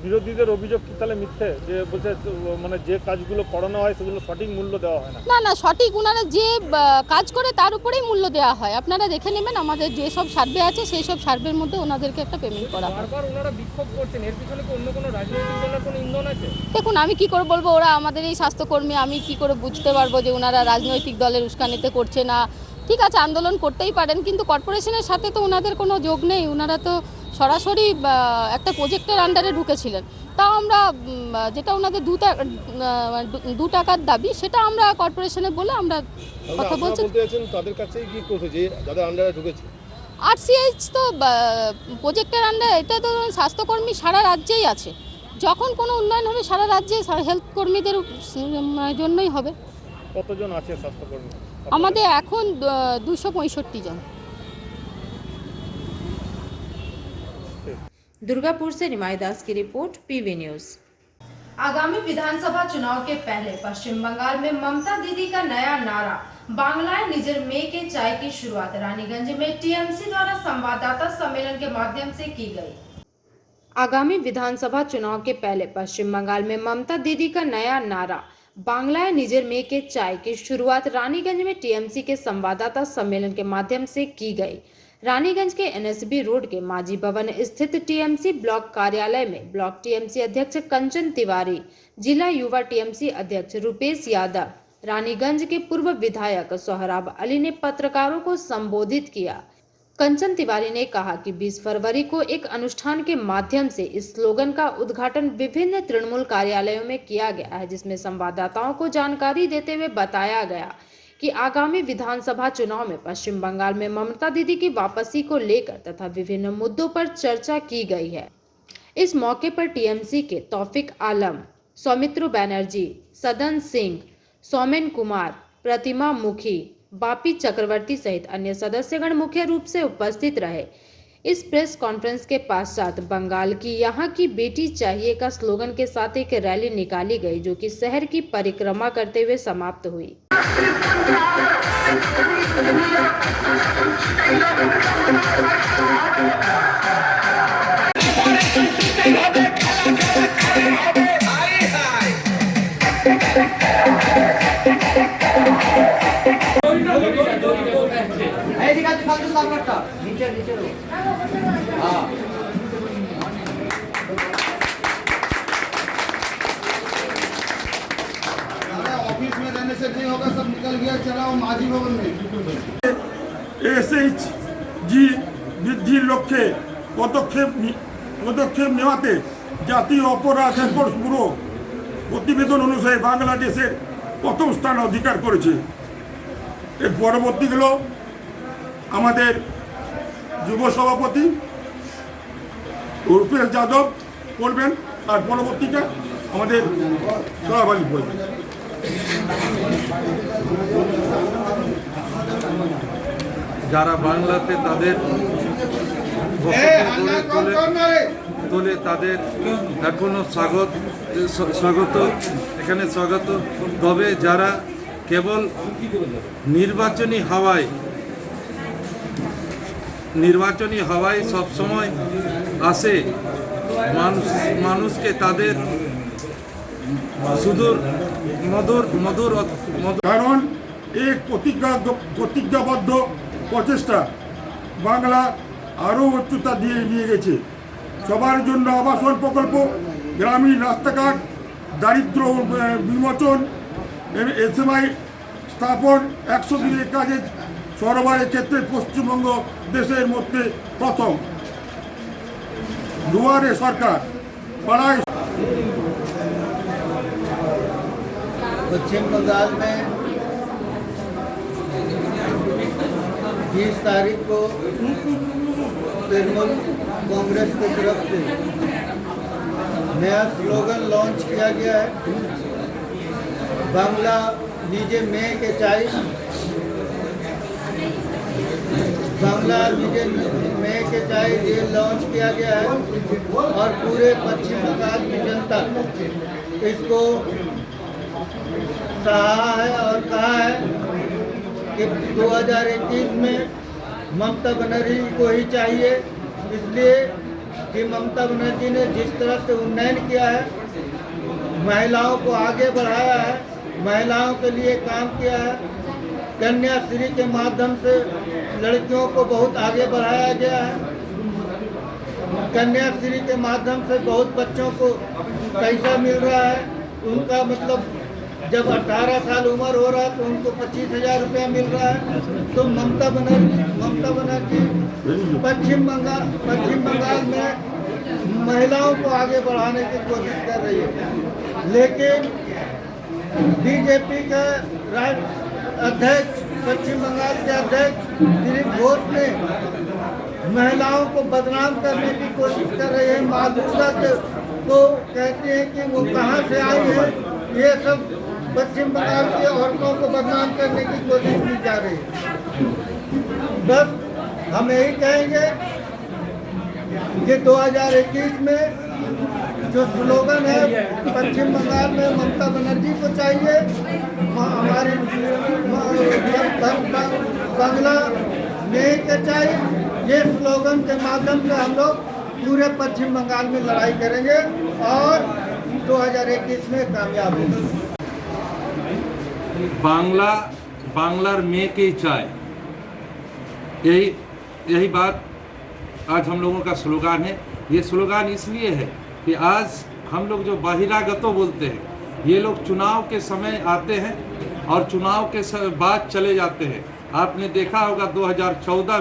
বিরোধীদের অভিযোগ কি তাহলে মিথ্যে, যে বলছে মানে যে কাজগুলো করানো হয় সেগুলো সঠিক মূল্য দেওয়া হয় না? না না, সঠিক ওনারা যে কাজ করে তার উপরেই মূল্য দেওয়া হয়। আপনারা দেখে নেবেন আমাদের যেসব সার্ভে আছে সেই সব সার্ভের মধ্যে ওনাদেরকে একটা পেমেন্ট করা হয়। বারবার ওনারা বিক্ষোভ করছেন, এর পিছনে কি অন্য কোনো রাজনৈতিক দলের কোনো ইন্ধন আছে? দেখুন, আমি কি করে বলবো, ওরা আমাদের এই স্বাস্থ্যকর্মী, আমি কি করে বুঝতে পারবো যে ওনারা রাজনৈতিক দলের উস্কানিতে করছে না? ঠিক আছে, আন্দোলন করতেই পারেন, কিন্তু কর্পোরেশনের সাথে তো ওনাদের কোনো যোগ নেই। ওনারা তো সরাসরি একটা প্রজেক্টের আন্ডারে ঢুকেছিলেন। তাও আমরা যেটা ওনাদের 2 টাকার দাবি, সেটা আমরা কর্পোরেশনে বলে আমরা কথা বলছি। তাদের কাছেই কি করছে যে যাদের আন্ডারে ঢুকেছে? আরসিএইচ তো প্রজেক্টের আন্ডারে, এটা তো স্বাস্থ্যকর্মী সারা রাজ্যেই আছে। যখন কোনো উন্নয়ন হবে সারা রাজ্যে হেলথ কর্মীদের জন্যই হবে। কতজন আছে স্বাস্থ্যকর্মী আমাদের? এখন 265 জন। दुर्गापुर से निमाई दास की रिपोर्ट, पीवी न्यूज। आगामी विधानसभा चुनाव के पहले पश्चिम बंगाल में ममता दीदी का नया नारा बांग्लाएं निजर में के चाय की शुरुआत रानीगंज में टीएमसी द्वारा संवाददाता सम्मेलन के माध्यम से की गई। आगामी विधानसभा चुनाव के पहले पश्चिम बंगाल में ममता दीदी का नया नारा बांग्लाएं निजर में के चाय की शुरुआत रानीगंज में टीएमसी के संवाददाता सम्मेलन के माध्यम से की गई। रानीगंज के एनएसबी रोड के माजी भवन स्थित टीएमसी ब्लॉक कार्यालय में ब्लॉक टीएमसी अध्यक्ष कंचन तिवारी, जिला युवा टीएमसी अध्यक्ष रुपेश यादव, रानीगंज के पूर्व विधायक सोहराब अली ने पत्रकारों को संबोधित किया। कंचन तिवारी ने कहा कि 20 फरवरी को एक अनुष्ठान के माध्यम से इस स्लोगन का उद्घाटन विभिन्न तृणमूल कार्यालयों में किया गया है, जिसमें संवाददाताओं को जानकारी देते हुए बताया गया कि आगामी विधानसभा चुनाव में पश्चिम बंगाल में ममता दीदी की वापसी को लेकर तथा विभिन्न मुद्दों पर चर्चा की गई है। इस मौके पर टीएमसी के तौफिक आलम, सौमित्र बैनर्जी, सदन सिंह, सौमेन कुमार, प्रतिमा मुखी, बापी चक्रवर्ती सहित अन्य सदस्यगण मुख्य रूप से उपस्थित रहे। इस प्रेस कॉन्फ्रेंस के पश्चात बंगाल की यहाँ की बेटी चाहिए का स्लोगन के साथ एक रैली निकाली गई, जो कि शहर की परिक्रमा करते हुए समाप्त हुई। ऑफिस में रहने से नहीं होगा, सब निकल गया, चलाओ माजी भवन में। SHG বৃদ্ধির লক্ষ্যে পদক্ষেপ নেওয়াতে জাতীয় অপরাধ রেকর্ডস ব্যুরো প্রতিবেদন অনুসারে বাংলাদেশের প্রথম স্থান অধিকার করেছে। এর পরবর্তী হলো আমাদের যুব সভাপতি রূপেশ যাদব বলবেন, আর পরবর্তীটা আমাদের সভাপতি বলবেন। যারা বাংলাতে তাদের তোলে তাদের এখনো স্বাগত এখানে স্বাগত। তবে যারা কেবল নির্বাচনী হাওয়ায় সবসময় আসে, মানুষকে তাদের সুদূর মধুর কারণ এক প্রতিজ্ঞাবদ্ধ প্রচেষ্টা বাংলা আরও উচ্চতা দিয়ে নিয়ে গেছে। সবার জন্য আবাসন প্রকল্প, গ্রামীণ রাস্তাঘাট, দারিদ্র বিমোচন, SMI স্থাপন 100 দিনের কাজে সরবরাহের ক্ষেত্রে পশ্চিমবঙ্গ দেশের মধ্যে প্রথম। দুয়ারে সরকার পাড়ায়। पश्चिम बंगाल में 20 तारीख को तृणमूल कांग्रेस की तरफ से नया स्लोगन लॉन्च किया गया है, बांग्ला निजे में के चाय। बांग्ला निजे में के चाय ये लॉन्च किया गया है और पूरे पश्चिम बंगाल की जनता इसको सराहा है और कहा है कि 2021 में ममता बनर्जी को ही चाहिए, इसलिए कि ममता बनर्जी ने जिस तरह से उन्नयन किया है, महिलाओं को आगे बढ़ाया है, महिलाओं के लिए काम किया है, कन्याश्री के माध्यम से लड़कियों को बहुत आगे बढ़ाया गया है, कन्याश्री के माध्यम से बहुत बच्चों को पैसा मिल रहा है, उनका मतलब जब 18 साल उम्र हो रहा है तो उनको 25,000 रुपया मिल रहा है। तो ममता बनर्जी पश्चिम बंगाल में महिलाओं को आगे बढ़ाने की कोशिश कर रही है, लेकिन बीजेपी के अध्यक्ष पश्चिम बंगाल के अध्यक्ष दिलीप घोष ने महिलाओं को बदनाम करने की कोशिश कर रहे हैं। माँ दुर्गा को कहते हैं कि वो कहाँ से आई है, ये सब पश्चिम बंगाल की औरतों को बदनाम करने की कोशिश की जा रही है। बस हम यही कहेंगे कि 2021 में जो स्लोगन है पश्चिम बंगाल में ममता बनर्जी को चाहिए, हमारी बांग्ला में के चाहिए, ये स्लोगन के माध्यम से हम लोग पूरे पश्चिम बंगाल में लड़ाई करेंगे और 2021 में कामयाब होंगे। बांग्लार में की चाय, यही बात आज हम लोगों का स्लोगान है। ये स्लोगान इसलिए है कि आज हम लोग जो बहिरागतों बोलते हैं, ये लोग चुनाव के समय आते हैं और चुनाव के बाद चले जाते हैं। आपने देखा होगा 2014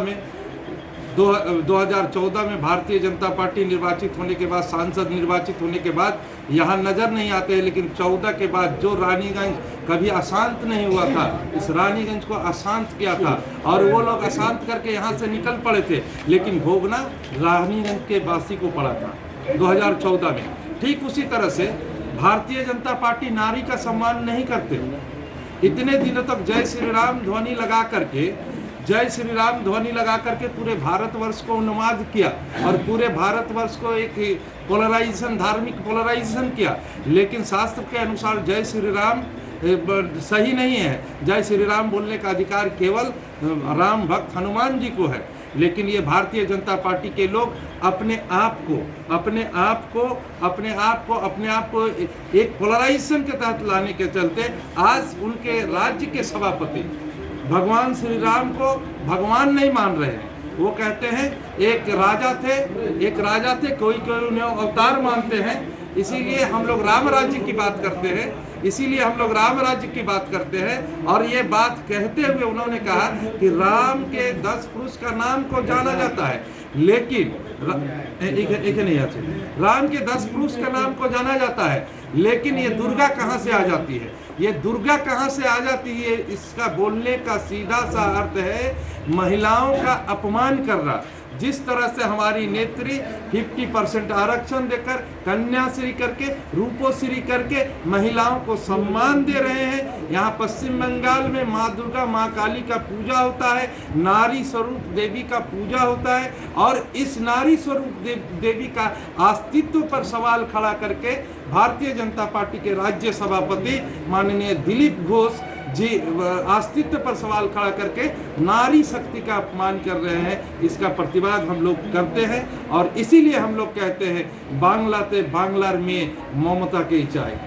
में भारतीय जनता पार्टी निर्वाचित होने के बाद, सांसद निर्वाचित होने के बाद यहाँ नज़र नहीं आते हैं, लेकिन 14 के बाद जो रानीगंज कभी अशांत नहीं हुआ था, इस रानीगंज को अशांत किया था और वो लोग अशांत करके यहाँ से निकल पड़े थे, लेकिन भोगना रानीगंज के वासी को पड़ा था 2014 में। ठीक उसी तरह से भारतीय जनता पार्टी नारी का सम्मान नहीं करते। इतने दिनों तक जय श्री राम ध्वनि लगा करके पूरे भारतवर्ष को उन्माद किया और पूरे भारतवर्ष को एक पोलराइजेशन, धार्मिक पोलराइजेशन किया, लेकिन शास्त्र के अनुसार जय श्री राम सही नहीं है। जय श्री राम बोलने का अधिकार केवल राम भक्त हनुमान जी को है, लेकिन ये भारतीय जनता पार्टी के लोग अपने आप को एक पोलराइजेशन के तहत लाने के चलते आज उनके राज्य के सभापति भगवान श्री राम को भगवान नहीं मान रहे हैं। वो कहते हैं एक राजा थे, कोई उन्हें अवतार मानते हैं। इसीलिए हम लोग राम राज्य की बात करते हैं और ये बात कहते हुए उन्होंने कहा कि राम के 10 पुरुष का नाम को जाना जाता है, लेकिन राम के 10 पुरुष का नाम को जाना जाता है, लेकिन ये दुर्गा कहाँ से आ जाती है? इसका बोलने का सीधा सा अर्थ है महिलाओं का अपमान करना। जिस तरह से हमारी नेत्री 50% आरक्षण देकर, कन्याश्री करके, रूपोश्री करके महिलाओं को सम्मान दे रहे हैं, यहाँ पश्चिम बंगाल में माँ दुर्गा, माँ काली का पूजा होता है, नारी स्वरूप देवी का पूजा होता है और इस नारी स्वरूप देवी का अस्तित्व पर सवाल खड़ा करके भारतीय जनता पार्टी के राज्य सभापति माननीय दिलीप घोष जी अस्तित्व पर सवाल खड़ा करके नारी शक्ति का अपमान कर रहे हैं। इसका प्रतिवाद हम लोग करते हैं और इसीलिए हम लोग कहते हैं बांग्लार में ममता के चाय।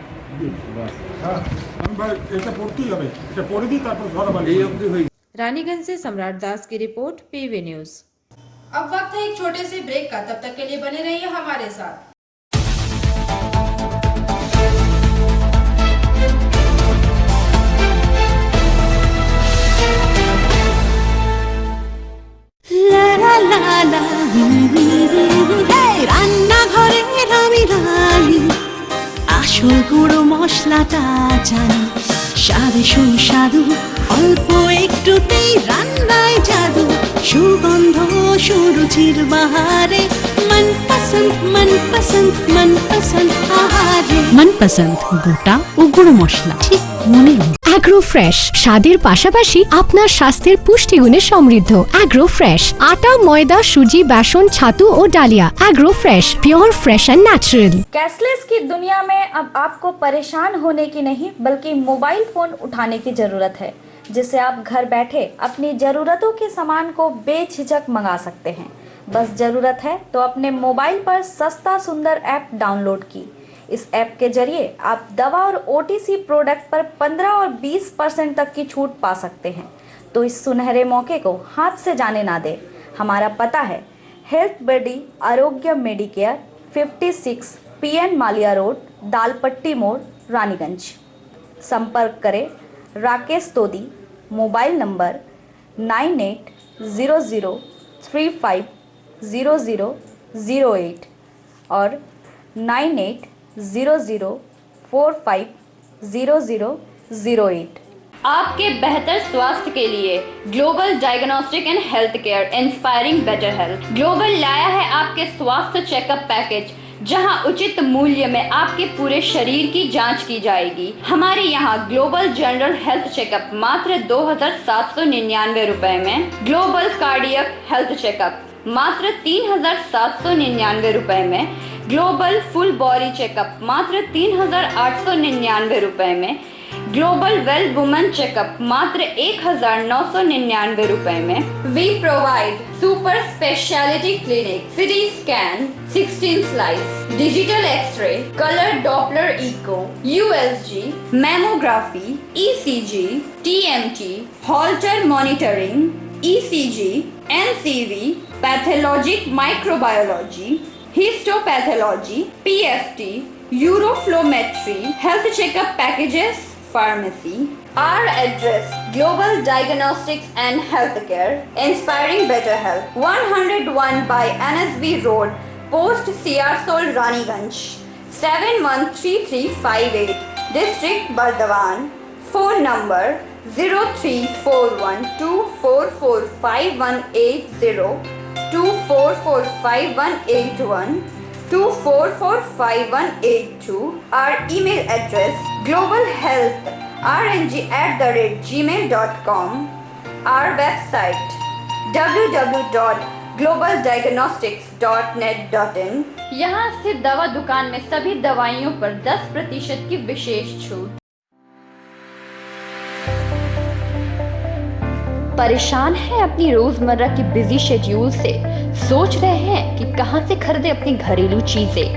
रानीगंज से सम्राट दास की रिपोर्ट, पीवी न्यूज। अब वक्त है एक छोटे से ब्रेक का, तब तक के लिए बने रहिए हमारे साथ। মশলাটা জানি স্বাদে সুস্বাদু অল্প একটুতেই রান্নায় জাদু সুগন্ধ সুরুচির বাহারে মনপসন্দ আহারে মনপসন্দ গোটা ও গুঁড়ো মশলা ঠিক মনে অ্যাগ্রো ফ্রেশ স্বাদের পাশাপাশি আপনার স্বাস্থ্যের পুষ্টিগুণে সমৃদ্ধ। অ্যাগ্রো ফ্রেশ আটা ময়দা সুজি বেসন ছাতু ও ডালিয়া। Agro fresh pure fresh and natural. Cashless की दुनिया में अब आपको परेशान होने की नहीं बल्कि मोबाइल फोन उठाने की जरूरत है, जिससे आप घर बैठे अपनी जरूरतों के सामान को बेझिझक मंगा सकते हैं। बस जरूरत है तो अपने मोबाइल पर सस्ता सुंदर ऐप डाउनलोड की। इस ऐप के जरिए आप दवा और OTC प्रोडक्ट पर 15 और 20% तक की छूट पा सकते हैं। तो इस सुनहरे मौके को हाथ से जाने ना दें। हमारा पता है हेल्थ बडी आरोग्य मेडिकेयर 56 PN मालिया रोड दालपट्टी मोड़ रानीगंज। संपर्क करें राकेश तोदी, मोबाइल नंबर 9800350008 और 9800450008। आपके बेहतर स्वास्थ्य के लिए global diagnostic and health care inspiring better health. Global लाया है आपके स्वास्थ्य चेकअप पैकेज, जहां उचित मूल्य में आपके पूरे शरीर की जांच की जाएगी। हमारे यहां ग्लोबल जनरल हेल्थ चेकअप मात्र 2799 रुपए में, ग्लोबल कार्डियक हेल्थ चेकअप मात्र 3799 रुपए में, ग्लोबल फुल बॉडी चेकअप मात्र 3899 रुपए में, ग्लोबल वेल वुमेन चेकअप मात्र 1999 रुपए में। We provide super speciality clinic, CT scan, 16 slice, digital x-ray, colour Doppler echo, USG, mammography, ECG, TMT, Holter monitoring, ECG, NCV, pathologic microbiology, histopathology, PFT, uroflowmetry, health checkup packages, pharmacy. Our address: Global Diagnostics and Healthcare, Inspiring Better Health, 101 by NSB Road, Post CR Raniganj, 713358, District Bardhaman. Phone number 0341244580, 24458181, 24458182. Our email address: globalhealthrng@gmail.com. Our website: www.globaldiagnostics.net.in। यहाँ स्थित दवा दुकान में सभी दवाइयों पर 10% की विशेष छूट। परेशान है अपनी रोजमर्रा की बिजी शेड्यूल से? सोच रहे हैं कि कहां से खरीदे अपनी घरेलू चीजें,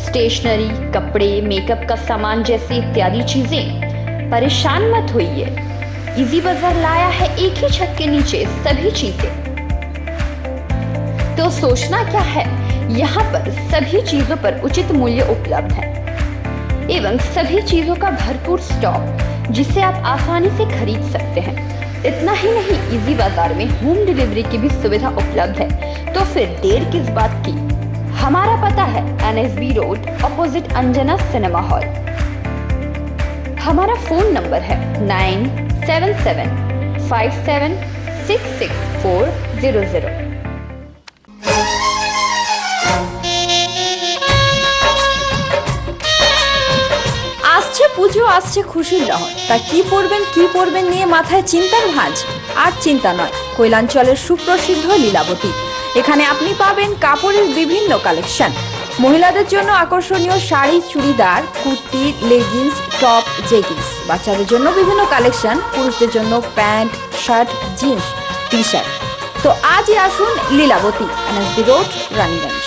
स्टेशनरी, कपड़े, मेकअप का सामान जैसी इत्यादि चीजें? परेशान मत होइए, इजी बाजार लाया है एक ही छत के नीचे सभी चीजें। तो सोचना क्या है, यहाँ पर सभी चीजों पर उचित मूल्य उपलब्ध है एवं सभी चीजों का भरपूर स्टॉक, जिसे आप आसानी से खरीद सकते हैं। इतना ही नहीं, इजी बाजार में होम डिलीवरी की भी सुविधा उपलब्ध है। तो फिर देर किस बात की? हमारा पता है NSB road, opposite Anjana cinema hall. हमारा फोन नंबर है 9775766400। আসছে পুজো, আসছে খুশির লহর, তা কি পরবেন নিয়ে মাথায় চিন্তার ভাঁজ। আর চিন্তা নয়, কৈলাঞ্চলের সুপ্রসিদ্ধ লীলাবতী। এখানে আপনি পাবেন কাপড়ের বিভিন্ন কালেকশন, মহিলাদের জন্য আকর্ষণীয় sari, churidar, kurti, leggings, top, jeggings, বাচ্চাদের জন্য বিভিন্ন কালেকশন, পুরুষদের জন্য প্যান্ট, শার্ট, জিন্স, টি-শার্ট। তো আজই আসুন Lilavati, NSB road, Raniganj.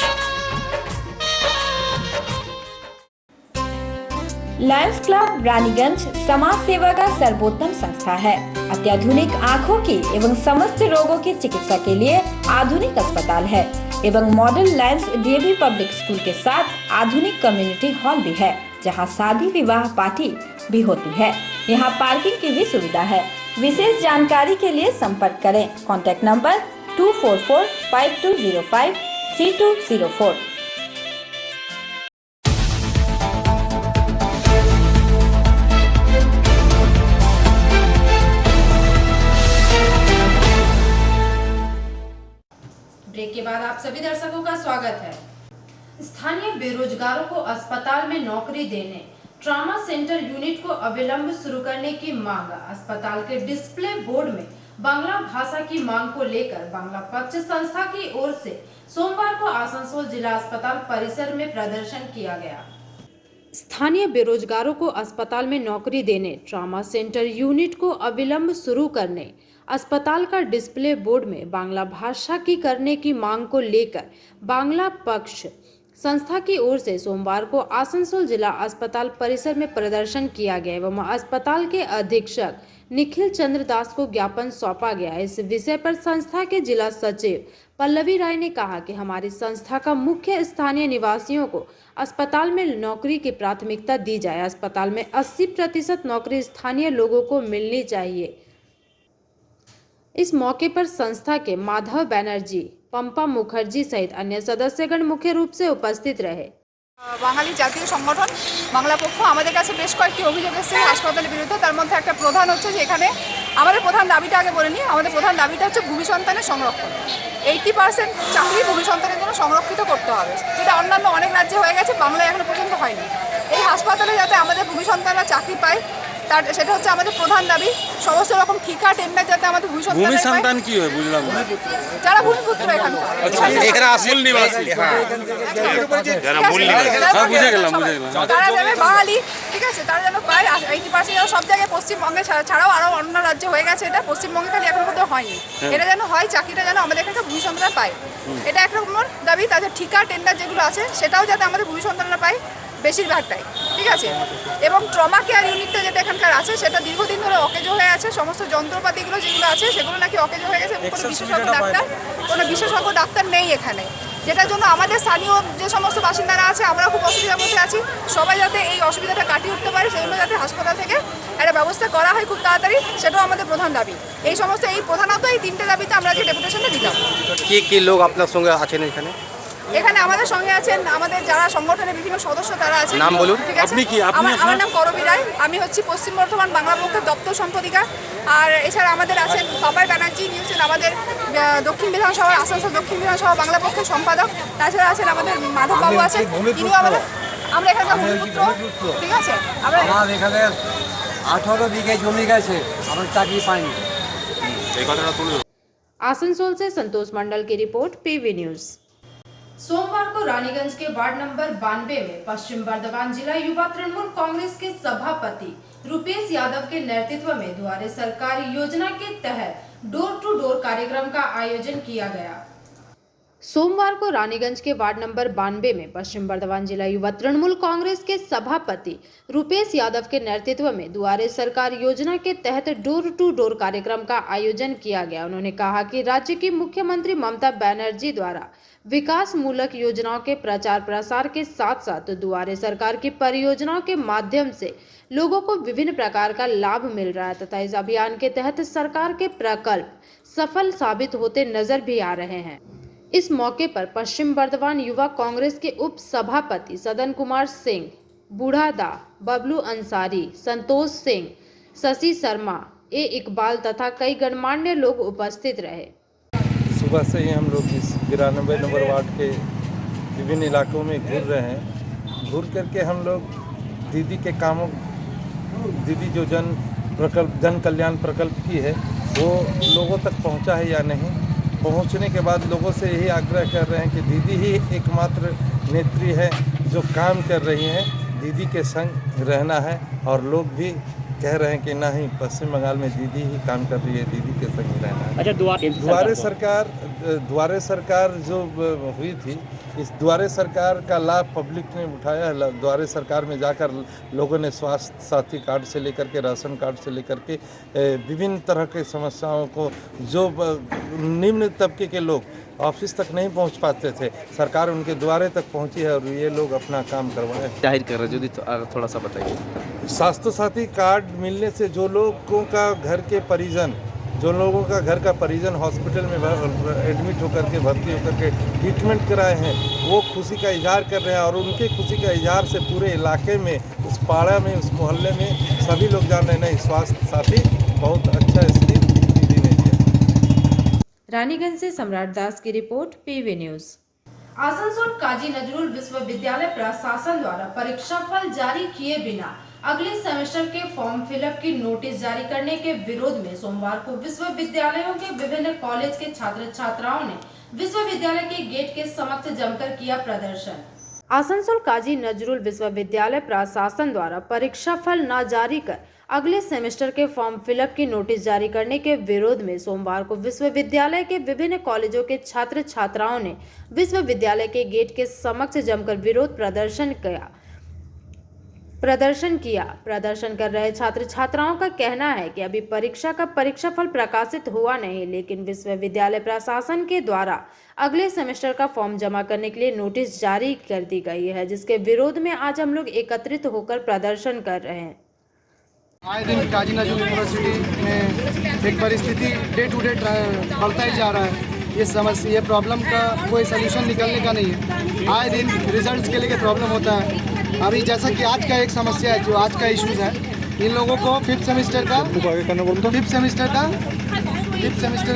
Lions club Raniganj समाज सेवा का सर्वोत्तम संस्था है। अत्याधुनिक आँखों की एवं समस्त रोगों की चिकित्सा के लिए आधुनिक अस्पताल है एवं model Lions DAV public school के साथ आधुनिक कम्युनिटी हॉल भी है, जहां शादी विवाह पार्टी भी होती है। यहां पार्किंग की भी सुविधा है। विशेष जानकारी के लिए संपर्क करें। Contact number 24452053204। बाद आप सभी दर्शकों का स्वागत है। स्थानीय बेरोजगारों को अस्पताल में नौकरी देने, ट्रॉमा सेंटर यूनिट को अविलंब शुरू करने की मांग। अस्पताल के डिस्प्ले बोर्ड में बांग्ला भाषा की मांग को लेकर बांग्ला पक्ष संस्था की ओर से सोमवार को आसनसोल जिला अस्पताल परिसर में प्रदर्शन किया गया। स्थानीय बेरोजगारों को अस्पताल में नौकरी देने, ट्रॉमा सेंटर यूनिट को अविलंब शुरू करने, अस्पताल का डिस्प्ले बोर्ड में बांग्ला भाषा की करने की मांग को लेकर बांग्ला पक्ष संस्था की ओर से सोमवार को आसनसोल जिला अस्पताल परिसर में प्रदर्शन किया गया एवं अस्पताल के अधीक्षक निखिल चंद्र दास को ज्ञापन सौंपा गया। इस विषय पर संस्था के जिला सचिव पल्लवी राय ने कहा कि हमारी संस्था का मुख्य स्थानीय निवासियों को अस्पताल में नौकरी की प्राथमिकता दी जाए। अस्पताल में 80% नौकरी स्थानीय लोगों को मिलनी चाहिए। इस मौके पर संस्था के माधव बैनर्जी, पंपा मुखर्जी सहित अन्य सदस्यगण मुख्य रूप से उपस्थित रहे। বাঙালি জাতীয় সংগঠন বাংলা পক্ষ আমাদের কাছে বেশ কয়েকটি অভিযোগ এসেছে হাসপাতালের বিরুদ্ধে। তার মধ্যে একটা প্রধান হচ্ছে যে এখানে আমাদের প্রধান দাবিটা আগে বলে নিই। আমাদের প্রধান দাবিটা হচ্ছে ভূমি সন্তানের সংরক্ষণ। 80% চাকরি ভূমি সন্তানের জন্য সংরক্ষিত করতে হবে, যেটা অন্যান্য অনেক রাজ্যে হয়ে গেছে, বাংলায় এখনো পর্যন্ত হয়নি। এই হাসপাতালে যাতে আমাদের ভূমি সন্তানরা চাকরি পায় তার সেটা হচ্ছে আমাদের প্রধান দাবি। সমস্ত রকম ঠিকা টেন্ডার যাতে আমাদের ভূমি সন্তান কি হয় বুঝলাম না, যারা ভূমিপুত্র এখানকার, এখানে আসল নিবাসী, যারা মূল নিবাসী, বুঝে গেলাম তারা যাবে বাঙালি, ঠিক আছে, তারা যেন পায়। 80% সব জায়গায় পশ্চিমবঙ্গে ছাড়াও আরও অন্য রাজ্যে হয়ে গেছে, এটা পশ্চিমবঙ্গে খালি এখন পর্যন্ত হয়নি। এটা যেন হয়, চাকরিটা যেন আমাদের এখানকার ভূমি সন্তানরা পায়, এটা একরকম দাবি। তাদের ঠিকা টেন্ডার যেগুলো আছে সেটাও যাতে আমাদের ভূমি সন্তানরা পায় বেশিরভাগটাই, ঠিক আছে। এবং ট্রমা কেয়ার ইউনিটটা যেটা এখানকার আছে সেটা দীর্ঘদিন ধরে অকেজো হয়ে আছে। সমস্ত যন্ত্রপাতিগুলো যেগুলো আছে সেগুলো নাকি অকেজো হয়ে গেছে। কোনো বিশেষজ্ঞ ডাক্তার নেই এখানে, যেটার জন্য আমাদের স্থানীয় যে সমস্ত বাসিন্দারা আছে আমরা খুব অসুবিধার মধ্যে আছি। সবাই যাতে এই অসুবিধাটা কাটিয়ে উঠতে পারে সেগুলো যাতে হাসপাতাল থেকে একটা ব্যবস্থা করা হয় খুব তাড়াতাড়ি, সেটাও আমাদের প্রধান দাবি। এই সমস্ত প্রধানত এই 3টে দাবিতে আমরা যে ডেপুটেশনটা দিলাম। কি লোক আপনার সঙ্গে আছেন এখানে? এখানে আমাদের সঙ্গে আছেন আমাদের যারা সংগঠনের বিভিন্ন সদস্য তারা আছেন। নাম বলুন। ঠিক আছে, আমার নাম করবী রায়, আমি হচ্ছি পশ্চিম বর্ধমান বাংলা পক্ষের দপ্তর সম্পাদিকা। আর এছাড়া আমাদের আছেন পাপাই ব্যানার্জি, ইনি হচ্ছেন আমাদের দক্ষিণ বিধানসভা, আসানসোল দক্ষিণ বিধানসভা বাংলা পক্ষের সম্পাদক। তাছাড়া আছেন আমাদের মাধব বাবু আছেন, তিনিও আমাদের, আমরা এখানকার ভূমিপুত্র, ঠিক আছে। আমরা এখানে 18 বিঘে জমি গেছে, আমরা চাকরি পাইনি। এই কথাটা তুলুন। आसनसोल से संतोष मंडल की रिपोर्ट, पीवी न्यूज। सोमवार को रानीगंज के वार्ड नंबर 92 में पश्चिम बर्धमान जिला युवा तृणमूल कांग्रेस के सभापति रुपेश यादव के नेतृत्व में द्वारे सरकार योजना के तहत डोर टू डोर कार्यक्रम का आयोजन किया गया। सोमवार को रानीगंज के वार्ड नंबर 92 में पश्चिम बर्धमान जिला युवा तृणमूल कांग्रेस के सभापति रुपेश यादव के नेतृत्व में दुआरे सरकार योजना के तहत डोर टू डोर कार्यक्रम का आयोजन किया गया। उन्होंने कहा कि राज्य की मुख्यमंत्री ममता बनर्जी द्वारा विकास मूलक योजनाओं के प्रचार प्रसार के साथ साथ दुआरे सरकार की परियोजनाओं के माध्यम से लोगों को विभिन्न प्रकार का लाभ मिल रहा है तथा इस अभियान के तहत सरकार के प्रकल्प सफल साबित होते नजर भी आ रहे हैं। इस मौके पर पश्चिम बर्धमान युवा कांग्रेस के उप सभापति सदन कुमार सिंह, बूढ़ादा, बबलू अंसारी, संतोष सिंह, शशि शर्मा, ए इकबाल तथा कई गणमान्य लोग उपस्थित रहे। सुबह से ही हम लोग इस 92 नंबर वार्ड के विभिन्न इलाकों में घूर रहे हैं। घूर करके हम लोग दीदी के कामों, दीदी जो जन कल्याण प्रकल्प की है वो लोगों तक पहुंचा है या नहीं। पहुंचने के बाद लोगों से यही आग्रह कर रहे हैं कि दीदी ही एकमात्र नेत्री है जो काम कर रही हैं, दीदी के संग रहना है। और लोग भी कह रहे हैं कि नहीं, पश्चिम बंगाल में दीदी ही काम कर रही है, दीदी के संग रहना है। अच्छा, द्वारे सरकार जो हुई थी, इस द्वारे सरकार का लाभ पब्लिक ने उठाया है। द्वारे सरकार में जाकर लोगों ने स्वास्थ्य साथी कार्ड से लेकर के राशन कार्ड से लेकर के विभिन्न तरह के समस्याओं को, जो निम्न तबके के लोग ऑफिस तक नहीं पहुंच पाते थे, सरकार उनके द्वारे तक पहुंची है और ये लोग अपना काम करवाए। जाहिर कर रहे हैं, थोड़ा सा बताइए। स्वास्थ्य साथी कार्ड मिलने से जो लोगों का घर के परिजन, जो लोगों का घर का परिजन हॉस्पिटल में एडमिट होकर के, भर्ती होकर के ट्रीटमेंट कराए हैं, वो खुशी का इजहार कर रहे हैं। और उनके खुशी का इजहार से पूरे इलाके में, उस पाड़ा में, उस मोहल्ले में सभी लोग जान रहे हैं, स्वास्थ्य साथी बहुत अच्छा स्कीम दीदी ने दिया। रानीगंज से सम्राट दास की रिपोर्ट, पीवी न्यूज। आसनसोल काजी नजरुल विश्वविद्यालय प्रशासन द्वारा परीक्षा फल जारी किए बिना अगले सेमेस्टर के फॉर्म फिलअप की नोटिस जारी करने के विरोध में सोमवार को विश्वविद्यालयों के विभिन्न कॉलेज के छात्र छात्राओं ने विश्वविद्यालय के गेट के समक्ष जमकर किया प्रदर्शन। आसनसोल काजी नजरुल विश्वविद्यालय प्रशासन द्वारा परीक्षा फल न जारी कर अगले सेमेस्टर के फॉर्म फिलअप की नोटिस जारी करने के विरोध में सोमवार को विश्वविद्यालय के विभिन्न कॉलेजों के छात्र छात्राओं ने विश्वविद्यालय के गेट के समक्ष जमकर विरोध प्रदर्शन किया। प्रदर्शन कर रहे छात्र छात्राओं का कहना है कि अभी परीक्षा का परीक्षाफल प्रकाशित हुआ नहीं, लेकिन विश्वविद्यालय प्रशासन के द्वारा अगले सेमेस्टर का फॉर्म जमा करने के लिए नोटिस जारी कर दी गई है, जिसके विरोध में आज हम लोग एकत्रित होकर प्रदर्शन कर रहे हैं। आए दिन काजी नजरुल यूनिवर्सिटी में एक परिस्थिति डे टू डे बढ़ता ही जा रहा है। ये समस्या, ये प्रॉब्लम का कोई सलूशन निकलने का नहीं है। आए दिन रिजल्ट्स के लिए प्रॉब्लम होता है। अभी जैसा कि आज का एक समस्या है, जो आज का इश्यूज है, इन लोगों को फिफ्थ सेमेस्टर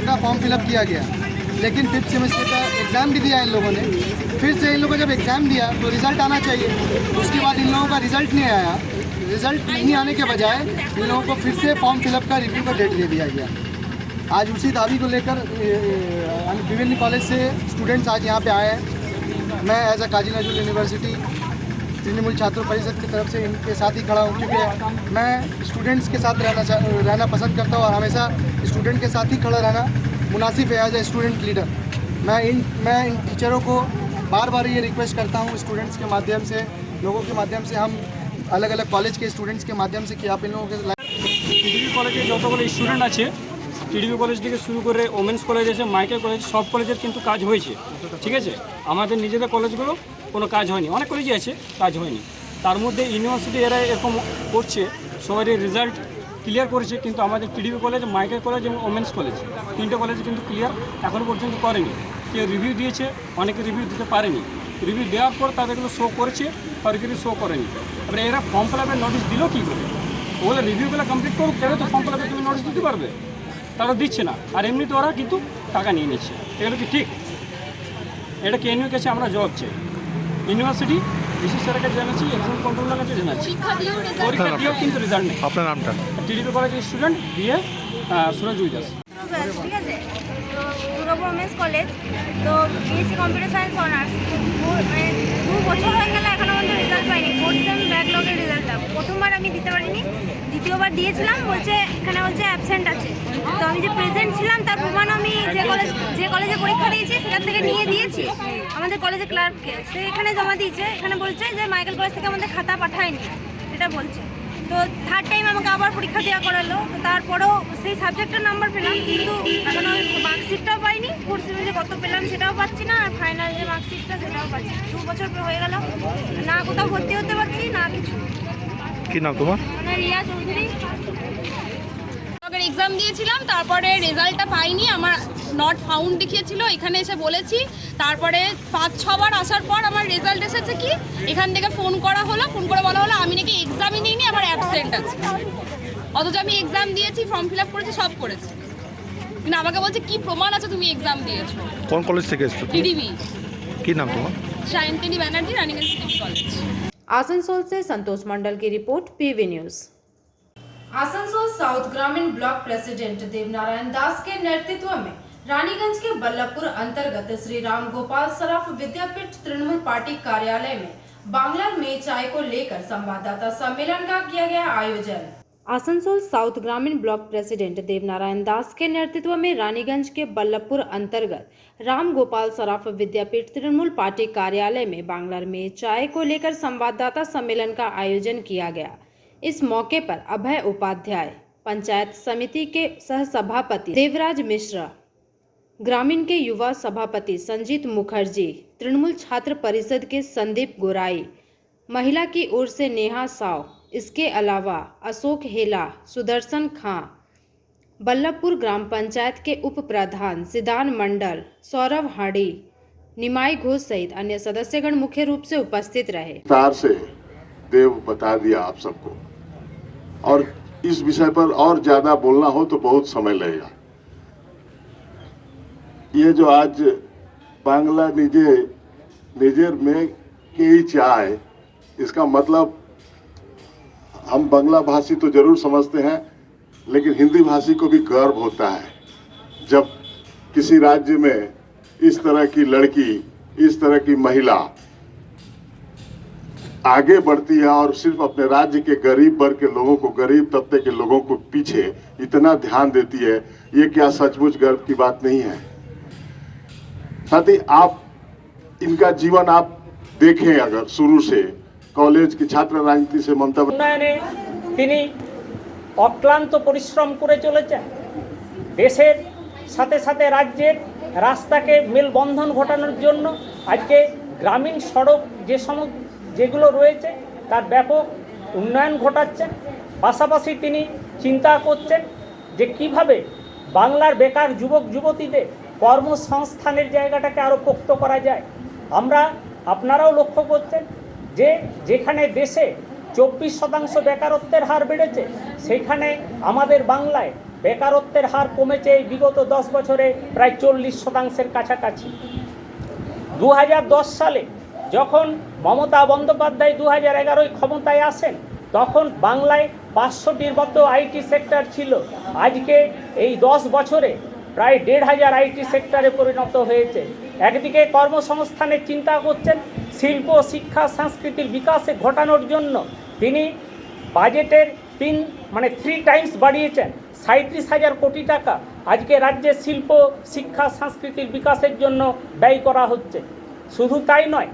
का फॉर्म फिलअप किया गया, लेकिन फिफ्थ सेमेस्टर का एग्ज़ाम भी दिया इन लोगों ने। फिर से इन लोगों ने जब एग्ज़ाम दिया तो रिज़ल्ट आना चाहिए, उसके बाद इन लोगों का रिज़ल्ट नहीं आया। रिज़ल्ट नहीं आने के बजाय इन लोगों को फिर से फॉर्म फिलअप का रिव्यू का डेट दे दिया गया। आज उसी दावी को लेकर विभिन्न कॉलेज से स्टूडेंट्स आज यहाँ पे आए हैं। मैं as a Kazi Nazrul university Trinamool Chhatra Parishad की तरफ से इनके साथ ही खड़ा हूँ, क्योंकि मैं स्टूडेंट्स के साथ रहना पसंद करता हूँ और हमेशा स्टूडेंट के साथ ही खड़ा रहना मुनासिब है एज ए स्टूडेंट लीडर। मैं इन टीचरों को बार बार ये रिक्वेस्ट करता हूँ स्टूडेंट्स के माध्यम से, लोगों के माध्यम से, हम अलग अलग कॉलेज के स्टूडेंट्स के माध्यम से कि आप इन लोगों के টিডিবি কলেজে যতগুলো স্টুডেন্ট আছে, টিডিবি কলেজ থেকে শুরু করে ওমেন্স কলেজ আছে, মাইকেল কলেজ, সব কলেজের কিন্তু কাজ হয়েছে, ঠিক আছে। আমাদের নিজেদের কলেজগুলো কোনো কাজ হয়নি, অনেক কলেজই আছে কাজ হয়নি। তার মধ্যে ইউনিভার্সিটি এরা এরকম করছে, সবারই রেজাল্ট ক্লিয়ার করেছে, কিন্তু আমাদের টিডিবি কলেজ, মাইকেল কলেজ এবং ওমেন্স কলেজ তিনটে কলেজে কিন্তু ক্লিয়ার এখনও পর্যন্ত করেনি। কেউ রিভিউ দিয়েছে, অনেকে রিভিউ দিতে পারেনি। রিভিউ দেওয়ার পর তাদেরগুলো শো করেছে, আর কিছু শো করেনি। এবারে এরা ফর্ম ফিলাপের নোটিশ দিল কী করে? ওগুলো রিভিউগুলো কমপ্লিট করুক, তবে তো ফর্ম ফিলাপের তুমি নোটিশ দিতে পারবে। তারা দিচ্ছে না, আর এমনিতে ওরা কিন্তু টাকা নিয়ে নিচ্ছে। এগুলো কি ঠিক? এটা কেএনইউ কাছে আমরা জবাব চাই। ইউনিভার্সিটি বিশেষ স্যারের কাছে জানাচ্ছি, এক্সাম কন্ট্রোলার কাছে জানাচ্ছি, পরীক্ষা দিয়েও কিন্তু রেজাল্ট নেই। আপনার নামটা? টিডিপি কলেজের স্টুডেন্ট বিএ সুরজ উইদাস। ঠিক আছে, তো দুর্গাপুর ওমেন্স কলেজ, তো বিএসসি কম্পিউটার সায়েন্স অনার্স, মানে 2 বছর হয়ে গেল এখনো পর্যন্ত রেজাল্ট পাইনি। 4th সেম ব্যাকলগের রেজাল্টটা প্রথমবার আমি দিতে পারিনি, দ্বিতীয়বার দিয়েছিলাম, বলছে এখানে হচ্ছে অ্যাবসেন্ট আছে। তো আমি যে প্রেজেন্ট ছিলাম তার প্রমাণ আমি যে কলেজে পরীক্ষা দিয়েছি সেখান থেকে নিয়ে দিয়েছি আমাদের কলেজে ক্লার্ককে, সে এখানে জমা দিয়েছে। এখানে বলছে যে মাইকেল কলেজ থেকে আমাদের খাতা পাঠায়নি, এটা বলছে। তো থার্ড টাইম আমাকে আবার পরীক্ষা দেওয়া করালো, তো তারপরেও সেই সাবজেক্টের নাম্বার পেলাম, কিন্তু এখন আমি মার্কশিটটাও পাইনি। 4th সেমিস্টারে কত পেলাম সেটাও পাচ্ছি না, আর ফাইনাল যে মার্কশিটটা সেটাও পাচ্ছি। 2 বছর হয়ে গেল, না কোথাও ভর্তি হতে পারছি না কিছু। কি নাম তোমার? মানে রিয়া চৌধুরী। এক্সাম দিয়েছিলাম, তারপরে রেজাল্টটা পাইনি, আমার নট ফাউন্ড দেখিয়েছিল। এখানে এসে বলেছি, তারপরে 5-6 বার আসার পর আমার রেজাল্ট এসেছে কি এখান থেকে ফোন করা হলো, ফোন করে বলা হলো আমি নাকি এক্সামই নিইনি, আমার অ্যাবসেন্ট আছে। অথচ আমি এক্সাম দিয়েছি, ফর্ম ফিল আপ করেছি, সব করেছি, কিন্তু আমাকে বলছে কি প্রমাণ আছে তুমি এক্সাম দিয়েছো। কোন কলেজ থেকে এসেছো? টিডিবি। কি নাম তোমার? শায়ন্তিনী ব্যানার্জি, রানীগঞ্জ টিডিবি কলেজ। आसनसोल से संतोष मंडल की report, PV news. Asansol south ग्रामीण ब्लॉक प्रेसिडेंट देवनारायण दास के नेतृत्व में रानीगंज के बल्लभपुर अंतर्गत श्री राम गोपाल सराफ विद्यापीठ तृणमूल पार्टी कार्यालय में बांग्ला में चाय को लेकर संवाददाता सम्मेलन का किया गया आयोजन। आसनसोल साउथ ग्रामीण ब्लॉक प्रेसिडेंट देवनारायण दास के नेतृत्व में रानीगंज के बल्लभपुर अंतर्गत राम गोपाल सराफ विद्यापीठ तृणमूल पार्टी कार्यालय में बांग्ला में चाय को लेकर संवाददाता सम्मेलन का आयोजन किया गया। इस मौके पर अभय उपाध्याय, पंचायत समिति के सहसभापति देवराज मिश्रा, ग्रामीण के युवा सभापति संजीत मुखर्जी, तृणमूल छात्र परिषद के संदीप गोराई, महिला की ओर से नेहा साव, इसके अलावा अशोक हेला, सुदर्शन खां, बल्लभपुर ग्राम पंचायत के उप प्रधान सिदान मंडल, सौरभ हाड़ी, निमाई घोष सहित अन्य सदस्यगण मुख्य रूप से उपस्थित रहे। विस्तार से देव बता दिया आप सबको, और इस विषय पर और ज्यादा बोलना हो तो बहुत समय लगेगा। ये जो आज बांग्ला निजेर में की चाय, इसका मतलब हम बांग्ला भाषी तो जरूर समझते हैं, लेकिन हिंदी भाषी को भी गर्व होता है जब किसी राज्य में इस तरह की लड़की, इस तरह की महिला आगे बढ़ती है और सिर्फ अपने राज्य के गरीब वर्ग के लोगों को, गरीब तबके के लोगों को पीछे इतना ध्यान देती है। ये क्या सचमुच गर्व की बात नहीं है? साथ ही आप इनका जीवन आप देखें, अगर शुरू से कॉलेज की छात्र राजनीति से मंतव्य উন্নয়নে তিনি অক্লান্ত পরিশ্রম করে চলেছেন। দেশের সাথে সাথে রাজ্যের রাস্তাকে মেলবন্ধন ঘটানোর জন্য আজকে গ্রামীণ সড়ক যেগুলো রয়েছে তার ব্যাপক উন্নয়ন ঘটাচ্ছেন। পাশাপাশি তিনি চিন্তা করছেন যে কিভাবে বাংলার বেকার যুবক যুবতীদের কর্মসংস্থানের জায়গাটাকে আরও পোক্ত করা যায়। আপনারাও লক্ষ্য করছেন যে যেখানে দেশে 24% বেকারত্বের হার বেড়েছে, সেখানে আমাদের বাংলায় বেকারত্বের হার কমেছে বিগত 10 বছরে প্রায় 40%-এর কাছাকাছি। 2010 সালে যখন মমতা বন্দ্যোপাধ্যায় 2011 ক্ষমতায় আসেন, তখন বাংলায় 500টির মতো আইটি সেক্টর ছিল। আজকে এই 10 বছরে প্রায় 1500 আইটি সেক্টরে পরিণত হয়েছে। একদিকে কর্মসংস্থানের চিন্তা করছেন, শিল্প, শিক্ষা, সংস্কৃতির বিকাশে ঘটানোর জন্য তিনি বাজেটের 3 টাইমস বাড়িয়েছেন। 37,000 কোটি টাকা আজকে রাজ্যের শিল্প, শিক্ষা, সংস্কৃতির বিকাশের জন্য ব্যয় করা হচ্ছে। শুধু তাই নয়,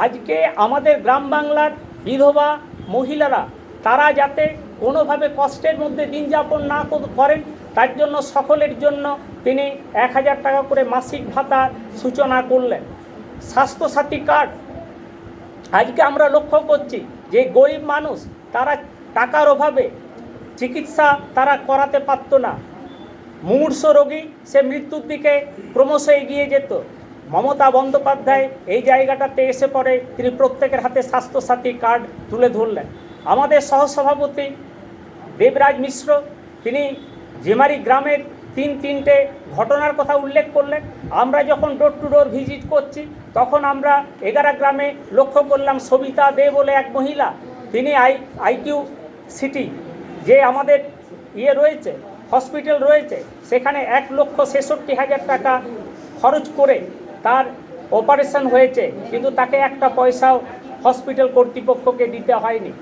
আজকে আমাদের গ্রাম বাংলার বিধবা মহিলারা তারা যাতে কোনোভাবে কষ্টের মধ্যে দিন যাপন না করেন, তার জন্য সকলের জন্য তিনি 1000 টাকা করে মাসিক ভাতার সূচনা করলেন। স্বাস্থ্যসাথী কার্ড আজকে আমরা লক্ষ্য করছি যে গরিব মানুষ তারা টাকার অভাবে চিকিৎসা তারা করাতে পারত না। মুমূর্ষ রোগী সে মৃত্যুর দিকে ক্রমশ এগিয়ে যেত। মমতা বন্দ্যোপাধ্যায় এই জায়গাটাতে এসে পড়ে তিনি প্রত্যেকের হাতে স্বাস্থ্যসাথী কার্ড তুলে ধরলেন। আমাদের সহসভাপতি দেবরাজ মিশ্র তিনি জেমারি গ্রামের 3টে ঘটনার কথা উল্লেখ করলেন। আমরা যখন ডোর টু ডোর ভিজিট করছি তখন আমরা 11 গ্রামে লক্ষ্য করলাম সবিতা দে বলে এক মহিলা, তিনি আইকিউ সিটি যে আমাদের রয়েছে হসপিটাল রয়েছে, সেখানে 1,66,000 টাকা খরচ করে তার অপারেশন হয়েছে, কিন্তু তাকে একটা পয়সাও হসপিটাল কর্তৃপক্ষকে দিতে হয়নি।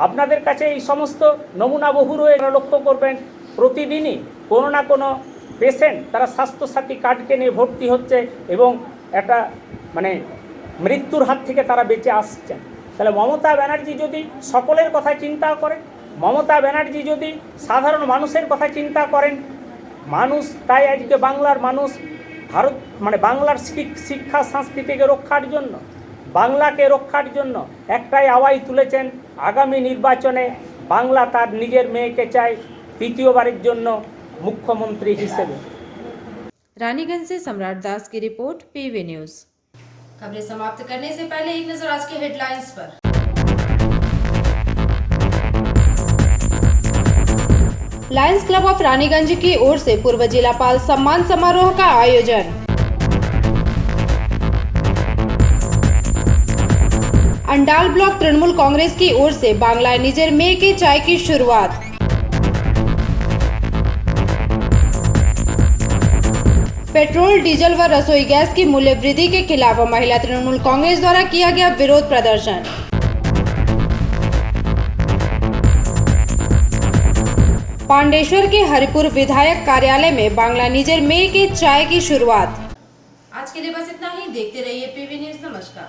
আপনাদের কাছে এই সমস্ত নমুনা বহু রয়েছে। লক্ষ্য করবেন প্রতিদিনই কোনো না কোনো পেশেন্ট তারা স্বাস্থ্যসাথী কার্ডকে নিয়ে ভর্তি হচ্ছে এবং একটা মৃত্যুর হাত থেকে তারা বেঁচে আসছেন। তাহলে মমতা ব্যানার্জি যদি সকলের কথা চিন্তা করেন, মমতা ব্যানার্জি যদি সাধারণ মানুষের কথা চিন্তা করেন, তাই আজকে বাংলার মানুষ বাংলার শিক্ষা সংস্কৃতিকে রক্ষার জন্য, বাংলাকে রক্ষার জন্য একটাই আওয়াজ তুলেছেন, আগামী নির্বাচনে বাংলা তার নিজের মেয়েকে চায় তৃতীয়বারের জন্য मुख्यमंत्री हिसेबे। रानीगंज से सम्राट दास की रिपोर्ट, पीवी न्यूज। खबरें समाप्त करने से पहले एक नजर आज के हेडलाइंस पर। लायंस क्लब ऑफ रानीगंज की ओर से पूर्व जिलापाल सम्मान समारोह का आयोजन। अंडाल ब्लॉक तृणमूल कांग्रेस की ओर से बांग्ला निजेर में के चाय की शुरुआत। पेट्रोल, डीजल व रसोई गैस की मूल्य वृद्धि के खिलाफ महिला तृणमूल कांग्रेस द्वारा किया गया विरोध प्रदर्शन। पांडेश्वर के हरिपुर विधायक कार्यालय में बांग्ला निजेर में के चाय की शुरुआत। आज के लिए बस इतना ही। देखते रहिए पीवी न्यूज। नमस्कार।